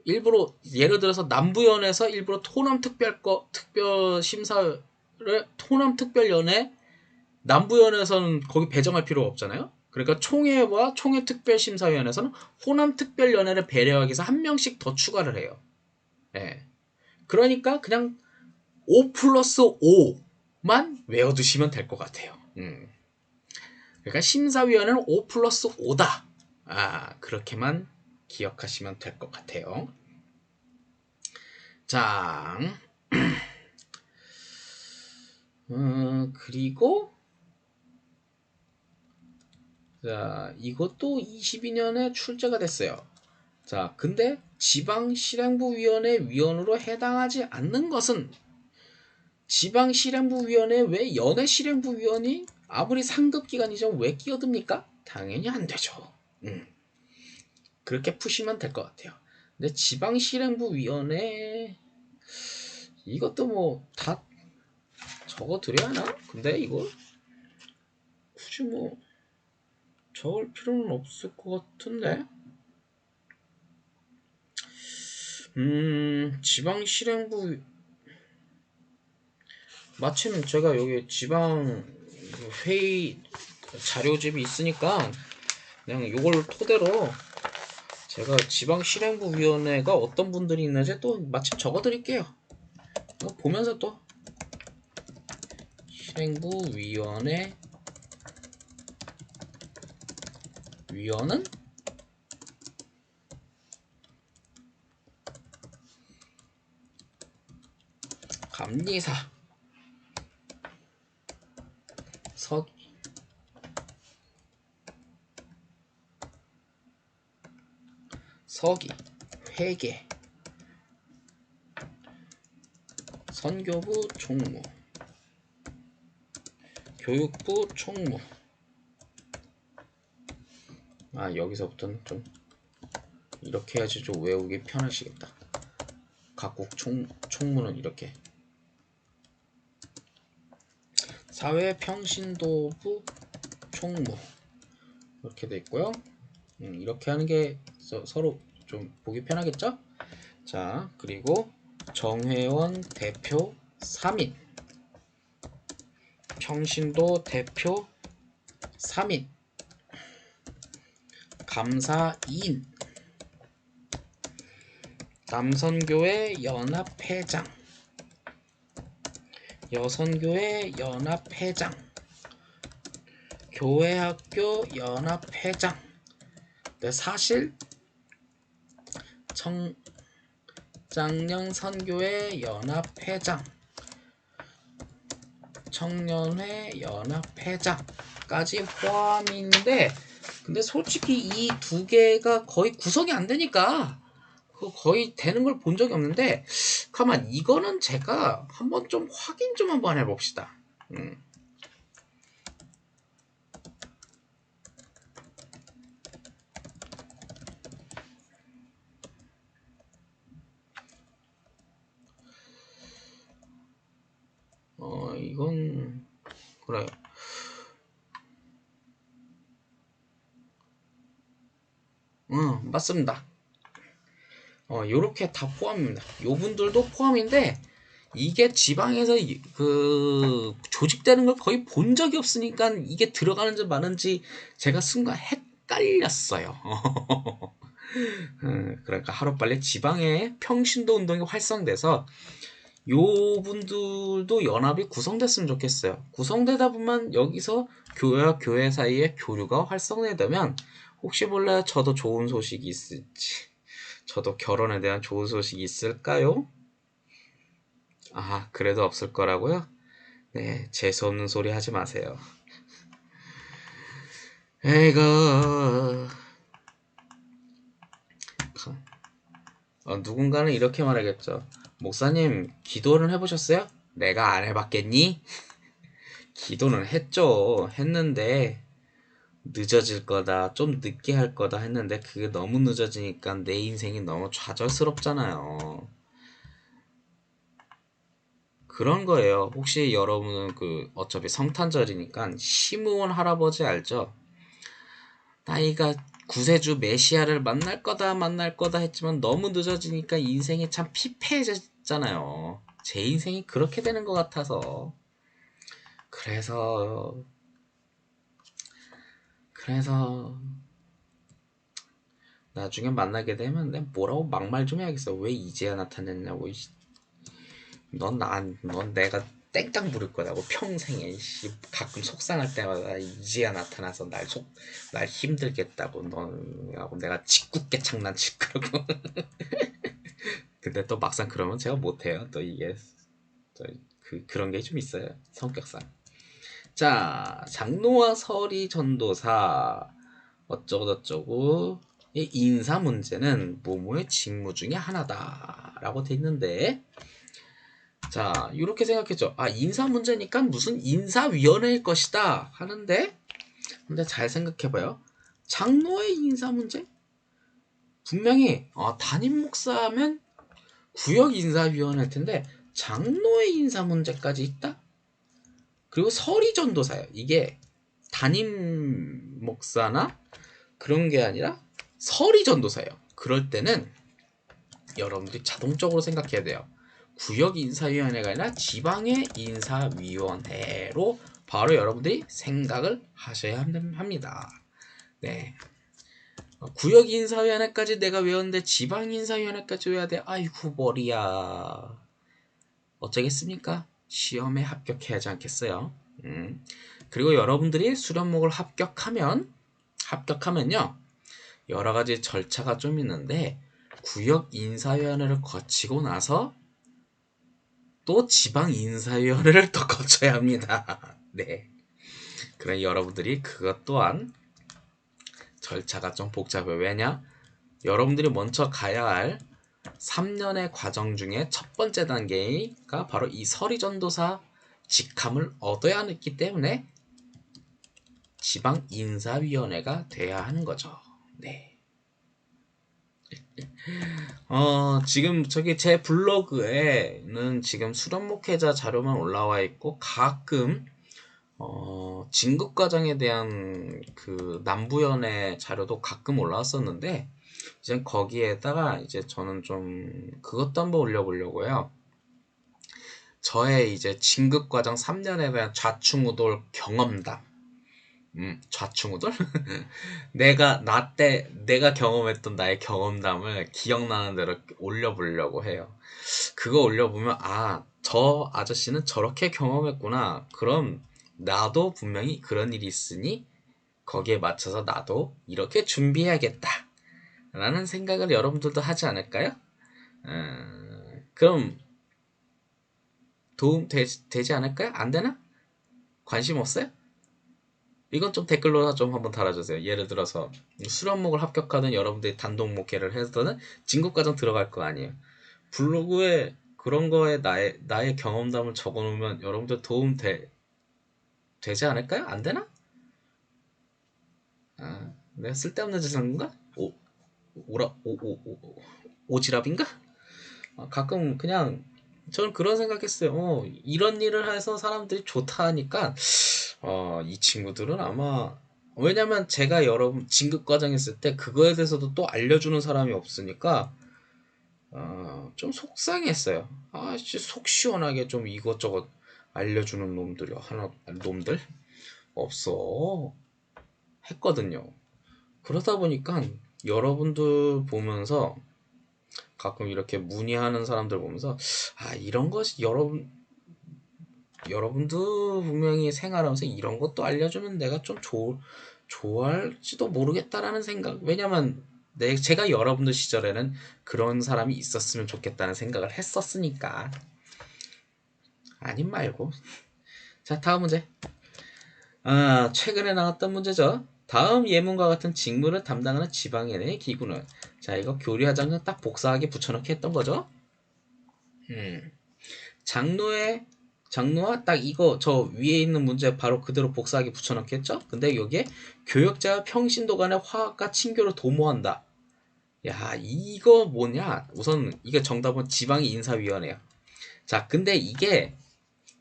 일부러 예를 들어서 남부연에서 일부러 특별심사를 호남특별연회 남부연에서는 거기 배정할 필요가 없잖아요. 그러니까 총회와 총회특별심사위원회에서는 호남특별연회를 배려하기 위해서 한 명씩 더 추가를 해요. 네. 그러니까 그냥 5+5만 외워두시면 될 것 같아요. 그러니까 심사위원회는 5+5다. 그렇게만 기억하시면 될 것 같아요. 자, 그리고 자, 이것도 22년에 출제가 됐어요. 자, 근데 지방실행부위원회 위원으로 해당하지 않는 것은 지방실행부위원회 왜 연해실행부위원이 아무리 상급기관이지만 왜 끼어듭니까? 당연히 안 되죠. 그렇게 푸시면 될 것 같아요. 근데 지방실행부위원회 이것도 뭐 다 적어드려야 하나? 근데 이거 굳이 뭐 적을 필요는 없을 것 같은데. 지방실행부 마침 제가 여기 지방 회의 자료집이 있으니까 그냥 이걸 토대로 제가 지방실행부위원회가 어떤 분들이 있는지 또 마침 적어드릴게요. 보면서 또 실행부위원회 위원은 감리사 서기 회계 선교부 총무 교육부 총무 여기서부터는 좀 이렇게 해야지 좀 외우기 편하시겠다. 각국 총무는 이렇게 사회평신도부 총무 이렇게 돼 있고요. 이렇게 하는 게 서로 좀 보기 편하겠죠? 자, 그리고 정회원 대표 3인 평신도 대표 3인 감사 2인 남선교회 연합회장 여선교회 연합회장 교회학교 연합회장. 근데 사실 청장년 선교회 연합회장 청년회 연합회장까지 포함인데 근데 솔직히 이 두 개가 거의 구성이 안 되니까 거의 되는 걸 본 적이 없는데 가만 이거는 제가 한번 좀 확인 좀 한번 해봅시다. 이건 그래요. 맞습니다. 요렇게 다 포함입니다. 요 분들도 포함인데 이게 지방에서 그 조직되는 걸 거의 본 적이 없으니까 이게 들어가는지 마는지 제가 순간 헷갈렸어요. 그러니까 하루빨리 지방의 평신도 운동이 활성돼서 요 분들도 연합이 구성됐으면 좋겠어요. 구성되다 보면 여기서 교회와 교회 사이에 교류가 활성화되면 혹시 몰라요. 저도 좋은 소식이 있을지. 저도 결혼에 대한 좋은 소식이 있을까요? 아, 그래도 없을 거라고요? 네, 재수없는 소리 하지 마세요. 에이그, 누군가는 이렇게 말하겠죠. 목사님, 기도는 해보셨어요? 내가 안 해봤겠니? 기도는 했죠. 했는데, 늦어질 거다, 좀 늦게 할 거다 했는데, 그게 너무 늦어지니까 내 인생이 너무 좌절스럽잖아요. 그런 거예요. 혹시 여러분은 어차피 성탄절이니까 심우원 할아버지 알죠? 나이가 구세주 메시아를 만날 거다 했지만 너무 늦어지니까 인생이 참 피폐해졌잖아요. 제 인생이 그렇게 되는 것 같아서. 그래서, 그래서, 나중에 만나게 되면 내가 뭐라고 막말 좀 해야겠어. 왜 이제야 나타냈냐고. 넌 내가 땡깡 부를 거라고 평생에. 가끔 속상할 때마다 이제야 나타나서 날 힘들겠다고. 너하고 내가 짓궂게 장난칠 거라고. 근데 또 막상 그러면 제가 못해요. 또 이게 그런 게 좀 있어요. 성격상. 자, 장노와 서리 전도사 어쩌고저쩌고 이 인사 문제는 모모의 직무 중에 하나다라고 돼 있는데, 자, 이렇게 생각했죠. 아, 인사 문제니까 무슨 인사위원회일 것이다 하는데, 근데 잘 생각해봐요. 장로의 인사 문제? 분명히 담임 목사면 구역 인사위원회일 텐데 장로의 인사 문제까지 있다? 그리고 서리 전도사예요. 이게 담임 목사나 그런 게 아니라 서리 전도사예요. 그럴 때는 여러분들이 자동적으로 생각해야 돼요. 구역 인사위원회가 아니라 지방의 인사위원회로 바로 여러분들이 생각을 하셔야 합니다. 네. 구역 인사위원회까지 내가 외웠는데 지방 인사위원회까지 외워야 돼. 아이고 머리야. 어쩌겠습니까? 시험에 합격해야지 않겠어요? 그리고 여러분들이 수련목을 합격하면요, 여러 가지 절차가 좀 있는데, 구역 인사위원회를 거치고 나서 또 지방 인사위원회를 또 거쳐야 합니다. 네. 그래 여러분들이 그것 또한 절차가 좀 복잡해요. 왜냐? 여러분들이 먼저 가야 할 3년의 과정 중에 첫 번째 단계가 바로 이 서리전도사 직함을 얻어야 하기 때문에 지방 인사위원회가 돼야 하는 거죠. 네. 지금 저기 제 블로그에는 지금 수련 목회자 자료만 올라와 있고 가끔 진급 과정에 대한 그 남부연의 자료도 가끔 올라왔었는데 이제 거기에다가 이제 저는 좀 그것도 한번 올려보려고요. 저의 이제 진급 과정 3년에 대한 좌충우돌 경험담. 좌충우돌? 내가 경험했던 나의 경험담을 기억나는 대로 올려보려고 해요. 그거 올려보면, 아, 저 아저씨는 저렇게 경험했구나. 그럼 나도 분명히 그런 일이 있으니 거기에 맞춰서 나도 이렇게 준비해야겠다. 라는 생각을 여러분들도 하지 않을까요? 그럼 도움 되지 않을까요? 안 되나? 관심 없어요? 이건 좀 댓글로 좀 한번 달아주세요. 예를 들어서 수련목을 합격하는 여러분들이 단독 목회를 해서는 진급과정 들어갈 거 아니에요. 블로그에 그런 거에 나의 경험담을 적어놓으면 여러분들 되지 않을까요? 안 되나? 아, 내가 쓸데없는 짓을 한 건가? 오지랖인가? 가끔 그냥 저는 그런 생각했어요. 이런 일을 해서 사람들이 좋다 하니까 이 친구들은 아마 왜냐면 제가 여러분 진급 과정 했을 때 그거에 대해서도 또 알려주는 사람이 없으니까 좀 속상했어요. 진짜 속 시원하게 좀 이것저것 알려주는 놈들이 놈들 없어 했거든요. 그러다 보니까 여러분들 보면서 가끔 이렇게 문의하는 사람들 보면서 이런 것이 여러분들 분명히 생활하면서 이런 것도 알려주면 내가 좀 좋아할지도 모르겠다라는 생각. 왜냐면 제가 여러분들 시절에는 그런 사람이 있었으면 좋겠다는 생각을 했었으니까. 아님 말고. 자, 다음 문제. 최근에 나왔던 문제죠. 다음 예문과 같은 직무를 담당하는 지방인의 기구는. 자, 이거 교리화장은 딱 복사하게 붙여넣기 했던 거죠. 장로와 딱 이거 저 위에 있는 문제 바로 그대로 복사하게 붙여넣기 했죠. 근데 여기에 교역자와 평신도 간의 화합과 친교를 도모한다. 야, 이거 뭐냐? 우선 이게 정답은 지방인사위원회야. 자, 근데 이게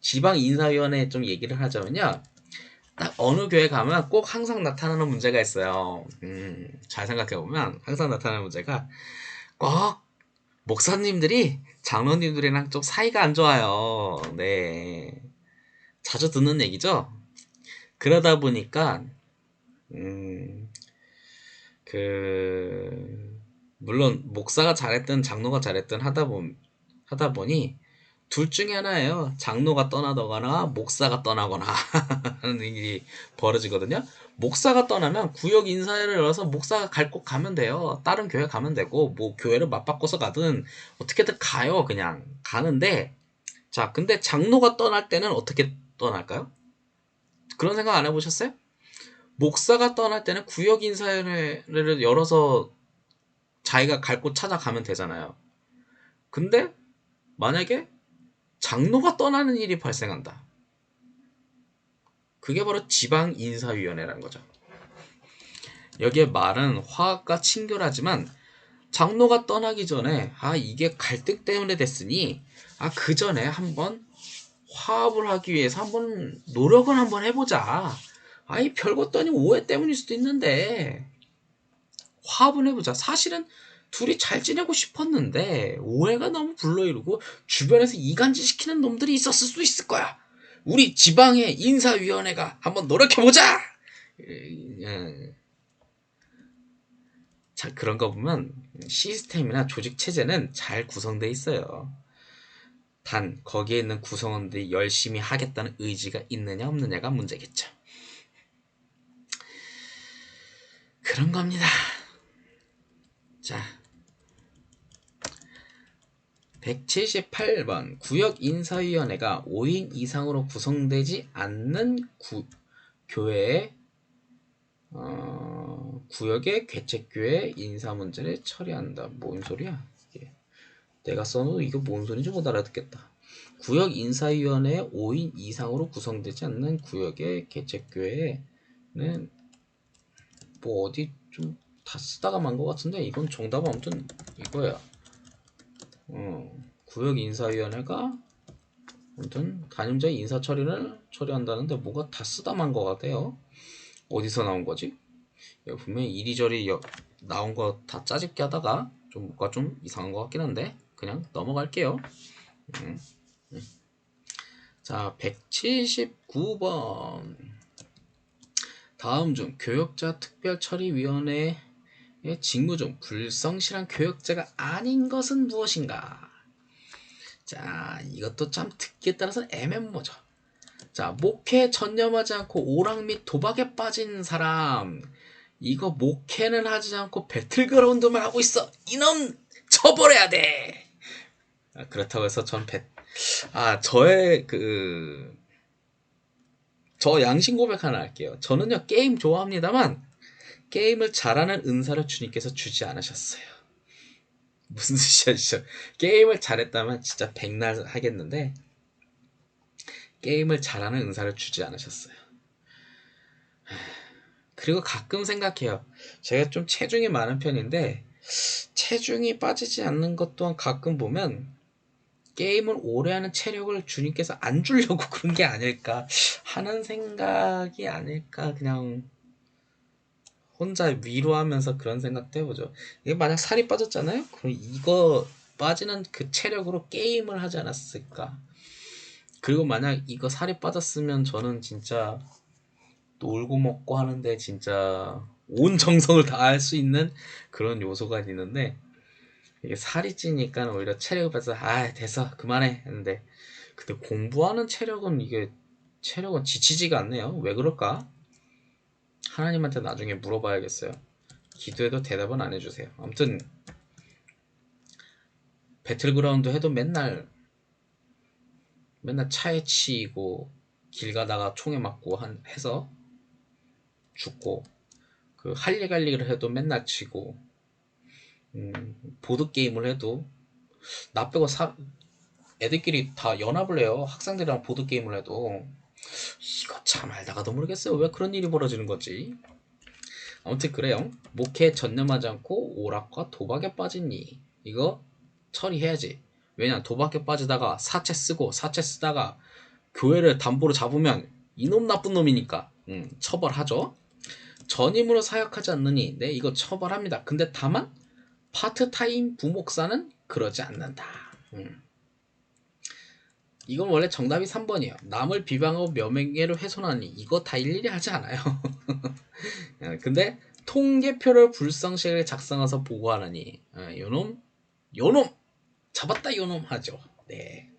지방인사위원회 좀 얘기를 하자면요. 딱 어느 교회 가면 꼭 항상 나타나는 문제가 있어요. 잘 생각해보면 항상 나타나는 문제가 꼭 목사님들이 장로님들이랑 좀 사이가 안 좋아요. 네. 자주 듣는 얘기죠? 그러다 보니까, 물론, 목사가 잘했든 장로가 잘했든 하다 보니, 둘 중에 하나예요. 장로가 떠나거나 목사가 떠나거나 하는 일이 벌어지거든요. 목사가 떠나면 구역 인사회를 열어서 목사가 갈 곳 가면 돼요. 다른 교회 가면 되고 뭐 교회를 맞바꿔서 가든 어떻게든 가요. 그냥 가는데 자 근데 장로가 떠날 때는 어떻게 떠날까요? 그런 생각 안 해보셨어요? 목사가 떠날 때는 구역 인사회를 열어서 자기가 갈 곳 찾아가면 되잖아요. 근데 만약에 장로가 떠나는 일이 발생한다. 그게 바로 지방인사위원회라는 거죠. 여기에 말은 화합과 친교라지만 장로가 떠나기 전에 이게 갈등 때문에 됐으니 그 전에 한번 화합을 하기 위해서 한번 노력을 한번 해보자. 이 별것도 아닌 오해 때문일 수도 있는데 화합을 해보자. 사실은 둘이 잘 지내고 싶었는데 오해가 너무 불러이루고 주변에서 이간질 시키는 놈들이 있었을 수 있을 거야. 우리 지방의 인사위원회가 한번 노력해보자. 자, 그런 거 보면 시스템이나 조직 체제는 잘 구성되어 있어요. 단 거기에 있는 구성원들이 열심히 하겠다는 의지가 있느냐 없느냐가 문제겠죠. 그런 겁니다. 자, 178번 구역인사위원회가 5인 이상으로 구성되지 않는 교회의 구역의 개척교회 인사 문제를 처리한다. 뭔 소리야? 이게. 내가 써놓은 이거 뭔 소리인지 못 알아듣겠다. 구역인사위원회 5인 이상으로 구성되지 않는 구역의 개척교회는 뭐 어디 좀 다 쓰다가 만 것 같은데 이건 정답은 아무튼 이거야. 구역인사위원회가 아무튼 담임자의 인사 처리를 처리한다는데 뭐가 다 쓰다 만 것 같아요. 어디서 나온 거지? 분명히 이리저리 나온 거 다 짜집기 하다가 좀 뭔가 좀 이상한 것 같긴 한데 그냥 넘어갈게요. 자, 179번 다음 중 교역자 특별처리위원회의 직무 중 불성실한 교역자가 아닌 것은 무엇인가? 자, 이것도 참 듣기에 따라서 애매모호죠. 자, 목회에 전념하지 않고 오락 및 도박에 빠진 사람. 이거 목회는 하지 않고 배틀그라운드만 하고 있어. 이놈 처벌해야 돼. 그렇다고 해서 전 저 양심 고백 하나 할게요. 저는요 게임 좋아합니다만 게임을 잘하는 은사를 주님께서 주지 않으셨어요. 무슨 뜻이야? 게임을 잘했다면 진짜 백날 하겠는데 게임을 잘하는 은사를 주지 않으셨어요. 그리고 가끔 생각해요. 제가 좀 체중이 많은 편인데 체중이 빠지지 않는 것 또한 가끔 보면 게임을 오래 하는 체력을 주님께서 안 주려고 그런 게 아닐까 하는 생각이 아닐까 그냥 혼자 위로하면서 그런 생각도 해보죠. 이게 만약 살이 빠졌잖아요? 그럼 이거 빠지는 그 체력으로 게임을 하지 않았을까. 그리고 만약 이거 살이 빠졌으면 저는 진짜 놀고 먹고 하는데 진짜 온 정성을 다할 수 있는 그런 요소가 있는데, 이게 살이 찌니까 오히려 체력을 빼서 아 됐어 그만해 했는데, 근데 공부하는 체력은 지치지가 않네요. 왜 그럴까? 하나님한테 나중에 물어봐야겠어요. 기도해도 대답은 안 해주세요. 아무튼 배틀그라운드 해도 맨날 차에 치이고 길 가다가 총에 맞고 해서 죽고, 그 할리갈리를 해도 맨날 치고, 보드게임을 해도 나 빼고 애들끼리 다 연합을 해요. 학생들이랑 보드게임을 해도. 이거 참 알다가도 모르겠어요. 왜 그런 일이 벌어지는 거지? 아무튼 그래요. 목회에 전념하지 않고 오락과 도박에 빠지니 이거 처리해야지. 왜냐, 도박에 빠지다가 사채 쓰다가 교회를 담보로 잡으면 이놈 나쁜 놈이니까 처벌하죠. 전임으로 사역하지 않느니 네 이거 처벌합니다. 근데 다만 파트타임 부목사는 그러지 않는다. 이건 원래 정답이 3번이에요. 남을 비방하고 명예를 훼손하니 이거 다 일일이 하지 않아요. 근데 통계표를 불성실하게 작성해서 보고하느니 요놈 잡았다 요놈 하죠. 네.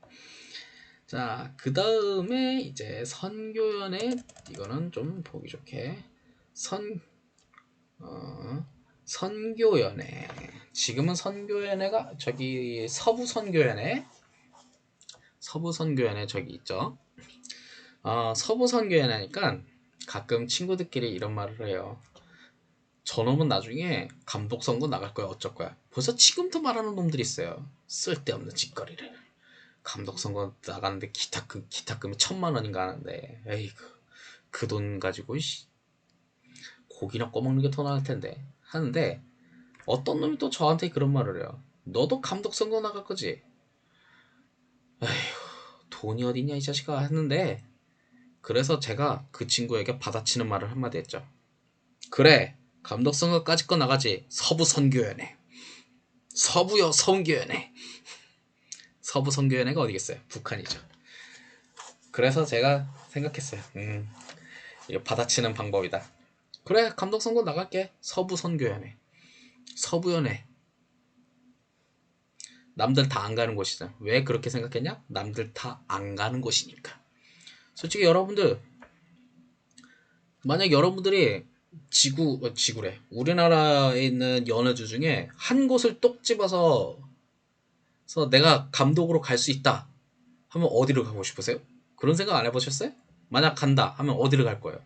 자, 그 다음에 이제 선교연의, 이거는 좀 보기 좋게 선교연의, 지금은 선교연회가 저기 서부 선교연회 저기 있죠. 서부 선교연회니까 가끔 친구들끼리 이런 말을 해요. 저놈은 나중에 감독 선거 나갈 거야 어쩔 거야. 벌써 지금도 말하는 놈들이 있어요. 쓸데없는 짓거리를. 감독 선거 나가는데 기타금이 1000만 원인가 하는데, 에이그 그 돈 가지고 고기나 꺼먹는 게 더 나을 텐데 하는데, 어떤 놈이 또 저한테 그런 말을 해요. 너도 감독 선거 나갈 거지? 에휴, 돈이 어딨냐 이 자식아 했는데, 그래서 제가 그 친구에게 받아치는 말을 한마디 했죠. 그래, 감독 선거까지 거 나가지. 서부 선교연회. 서부요 선교연회. 서부 선교연회가 어디겠어요? 북한이죠. 그래서 제가 생각했어요. 이거 받아치는 방법이다. 그래, 감독 선거 나갈게. 서부 선교연회. 서부연회. 남들 다 안 가는 곳이잖아. 왜 그렇게 생각했냐? 남들 다 안 가는 곳이니까. 솔직히 여러분들, 만약 여러분들이 지구래. 우리나라에 있는 연해주 중에 한 곳을 똑 집어서 내가 감독으로 갈 수 있다 하면 어디를 가고 싶으세요? 그런 생각 안 해보셨어요? 만약 간다 하면 어디를 갈 거예요?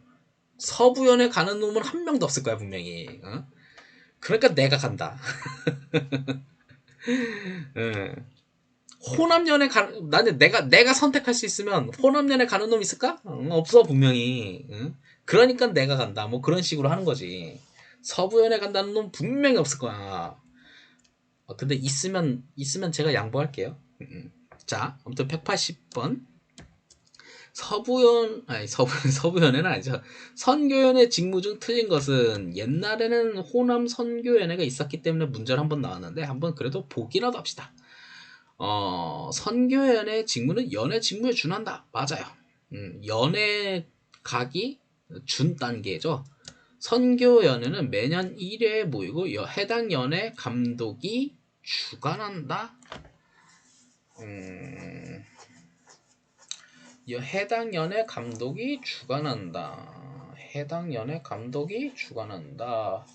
서부연에 가는 놈은 한 명도 없을 거야 분명히. 그러니까 내가 간다. 호남연에 나는 내가 선택할 수 있으면 호남연에 가는 놈 있을까? 없어 분명히. 그러니까 내가 간다. 뭐 그런 식으로 하는 거지. 서부연에 간다는 놈 분명히 없을 거야. 근데 있으면 제가 양보할게요. 자, 아무튼 180번. 서부연회는 아니죠. 선교연회 직무 중 틀린 것은, 옛날에는 호남 선교연회가 있었기 때문에 문제를 한번 나왔는데 한번 그래도 보기라도 합시다. 선교연회 직무는 연회 직무에 준한다. 맞아요. 연회 각이 준 단계죠. 선교연회는 매년 1회에 모이고 해당 연회 감독이 주관한다. 해당 연회 감독이 주관한다. 해당 연회 감독이 주관한다.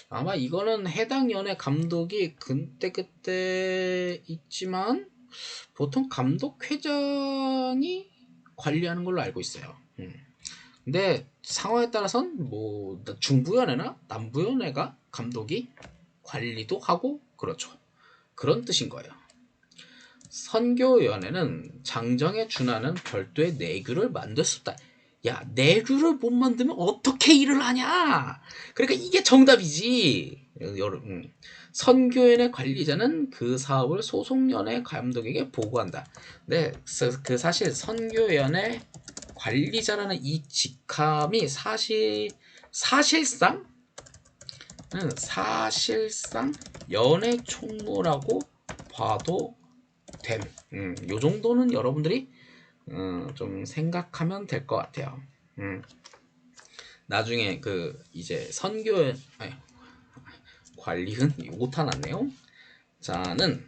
아마 이거는 해당 연회 감독이 그때 있지만 보통 감독회장이 관리하는 걸로 알고 있어요. 근데 상황에 따라서는 뭐 중부연회나 남부연회가 감독이 관리도 하고 그렇죠. 그런 뜻인 거예요. 선교연회는 장정에 준하는 별도의 내규를 만들 수 없다. 야, 내규를 못 만들면 어떻게 일을 하냐? 그러니까 이게 정답이지. 선교연회 관리자는 그 사업을 소속연회 감독에게 보고한다. 네, 사실 선교연회 관리자라는 이 직함이 사실상 연회 총무라고 봐도 됨. 요 정도는 여러분들이 좀 생각하면 될 것 같아요. 나중에 그 이제 선교회 아니, 관리은 오타 났네요. 자는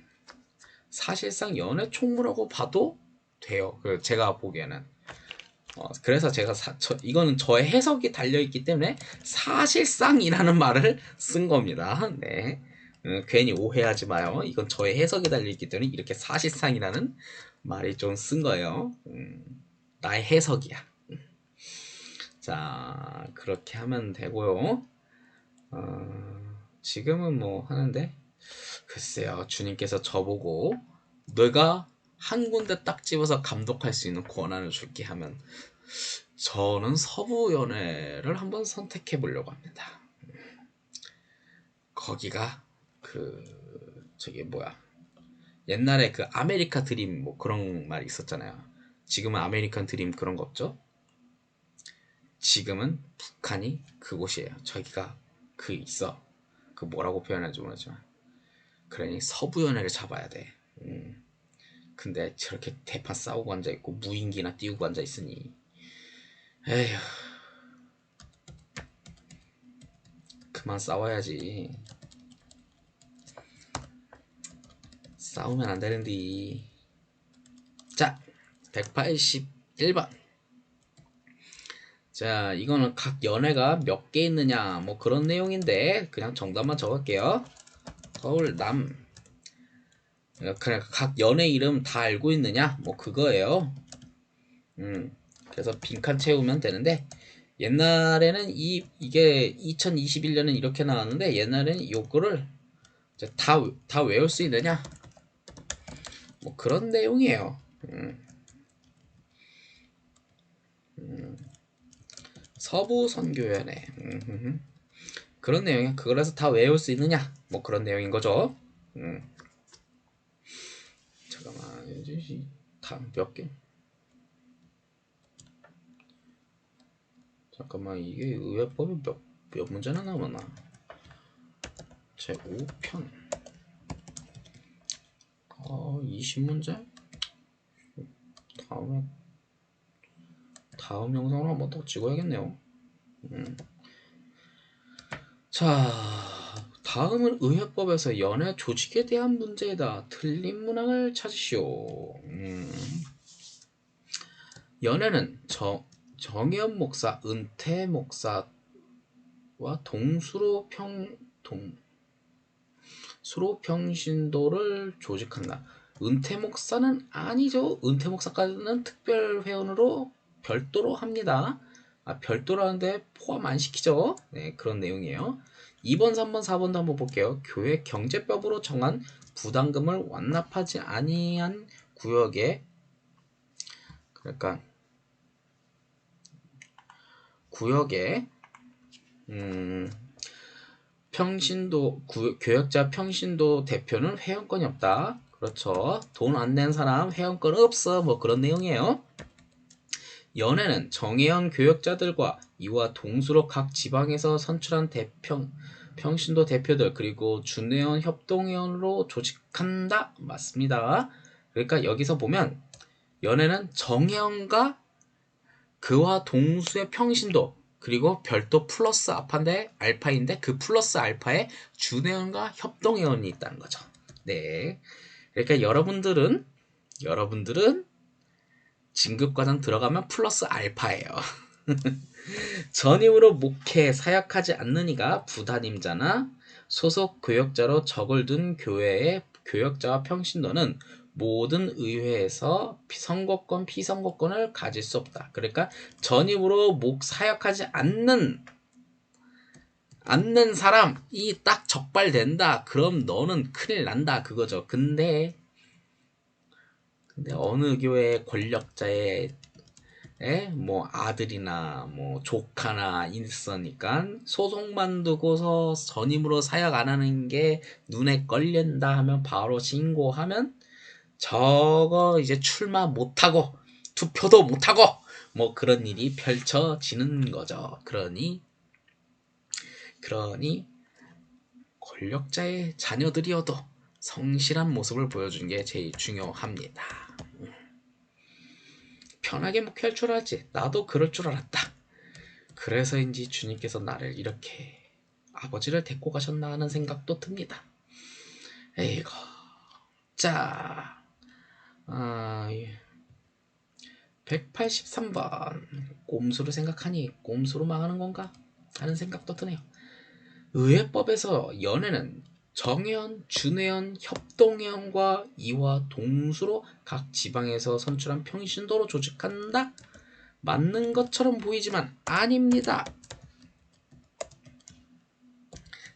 사실상 연애 총무라고 봐도 돼요. 제가 보기에는. 그래서 제가 이거는 저의 해석이 달려있기 때문에 사실상이라는 말을 쓴 겁니다. 네. 괜히 오해하지 마요. 이건 저의 해석이 달려있기 때문에 이렇게 사실상이라는 말이 좀 쓴 거예요. 나의 해석이야. 자, 그렇게 하면 되고요. 지금은 뭐 하는데 글쎄요, 주님께서 저보고 내가 한 군데 딱 집어서 감독할 수 있는 권한을 줄게 하면 저는 서부 연애를 한번 선택해 보려고 합니다. 거기가 저기 뭐야, 옛날에 그 아메리카 드림 뭐 그런 말이 있었잖아요. 지금은 아메리칸 드림 그런 거 없죠? 지금은 북한이 그곳이에요. 저기가 있어. 그 뭐라고 표현하는지 모르지만. 그러니 서부 연애를 잡아야 돼. 근데 저렇게 대판 싸우고 앉아있고 무인기나 띄우고 앉아있으니 에휴, 그만 싸워야지. 싸우면 안 되는데. 자, 181번. 자, 이거는 각 연애가 몇 개 있느냐 뭐 그런 내용인데 그냥 정답만 적을게요. 서울 남. 그냥 각 연애 이름 다 알고 있느냐 뭐 그거예요. 그래서 빈칸 채우면 되는데 옛날에는 이게 2021년은 이렇게 나왔는데 옛날에는 요거를 다 외울 수 있느냐 뭐 그런 내용이에요. 서부 선교연애 그런 내용이야. 그거라서 다 외울 수 있느냐 뭐 그런 내용인 거죠. 잠깐만, 이제 다음 몇 개? 잠깐만, 이게 의회법이 몇 문제나 남았나? 제 5편 20문제? 다음 영상으로 한번 더 찍어야겠네요. 자, 다음은 의회법에서 연애 조직에 대한 문제이다. 틀린 문항을 찾으시오. 연애는 정혜연 목사, 은퇴 목사와 수로 평신도를 조직한다. 은퇴 목사는 아니죠. 은퇴 목사까지는 특별 회원으로 별도로 합니다. 별도로 하는데 포함 안 시키죠. 네, 그런 내용이에요. 2번, 3번, 4번도 한번 볼게요. 교회 경제법으로 정한 부담금을 완납하지 아니한 구역에, 그러니까 구역에 교역자 평신도 대표는 회원권이 없다. 그렇죠. 돈 안 낸 사람 회원권 없어. 뭐 그런 내용이에요. 연회는 정예형 교역자들과 이와 동수로 각 지방에서 선출한 평신도 대표들 그리고 준회원 협동회원으로 조직한다. 맞습니다. 그러니까 여기서 보면 연회는 정예형과 그와 동수의 평신도 그리고 별도 플러스 알파인데 그 플러스 알파에 준회원과 협동회원이 있다는 거죠. 네. 그러니까 여러분들은 진급과정 들어가면 플러스 알파예요. 전임으로 목회 사역하지 않는 이가 부담임자나 소속 교역자로 적을 둔 교회의 교역자와 평신도는 모든 의회에서 선거권, 피선거권을 가질 수 없다. 그러니까 전임으로 사역하지 않는 사람이 딱 적발된다. 그럼 너는 큰일 난다. 그거죠. 근데 어느 교회 권력자의 뭐 아들이나 뭐 조카나 있으니까 소송만 두고서 전임으로 사역 안 하는 게 눈에 걸린다 하면 바로 신고하면 저거 이제 출마 못하고 투표도 못하고 뭐 그런 일이 펼쳐지는 거죠. 그러니 권력자의 자녀들이어도 성실한 모습을 보여주는 게 제일 중요합니다. 편하게 목회할 줄 알았지. 나도 그럴 줄 알았다. 그래서인지 주님께서 나를 이렇게 아버지를 데리고 가셨나 하는 생각도 듭니다. 에이고. 자, 183번. 꼼수를 생각하니 꼼수로 망하는 건가? 하는 생각도 드네요. 의회법에서 연회는 정회원, 준회원, 협동회원과 이와 동수로 각 지방에서 선출한 평신도로 조직한다? 맞는 것처럼 보이지만 아닙니다.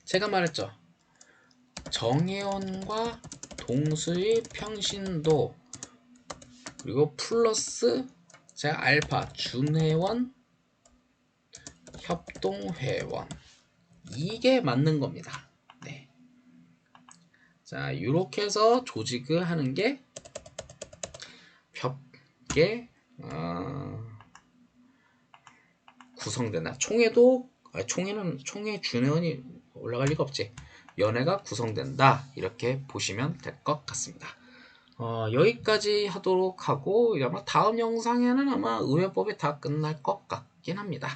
제가 말했죠. 정회원과 동수의 평신도 그리고 플러스 제가 알파 준회원 협동회원 이게 맞는 겁니다. 네. 자, 이렇게 해서 조직을 하는 게 벽게 구성된다. 총회 준회원이 올라갈 리가 없지. 연회가 구성된다. 이렇게 보시면 될 것 같습니다. 여기까지 하도록 하고 아마 다음 영상에는 아마 의회법이 다 끝날 것 같긴 합니다.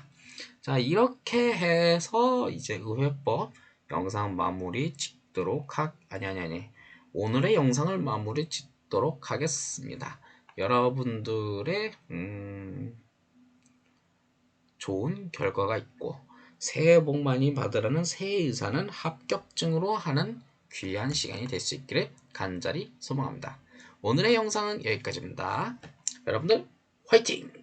자, 이렇게 해서 이제 의회법 영상 마무리 짓도록 오늘의 영상을 마무리 짓도록 하겠습니다. 여러분들의 좋은 결과가 있고 새해 복 많이 받으라는 새해 의사는 합격증으로 하는 귀한 시간이 될 수 있기를 간절히 소망합니다. 오늘의 영상은 여기까지입니다. 여러분들 화이팅!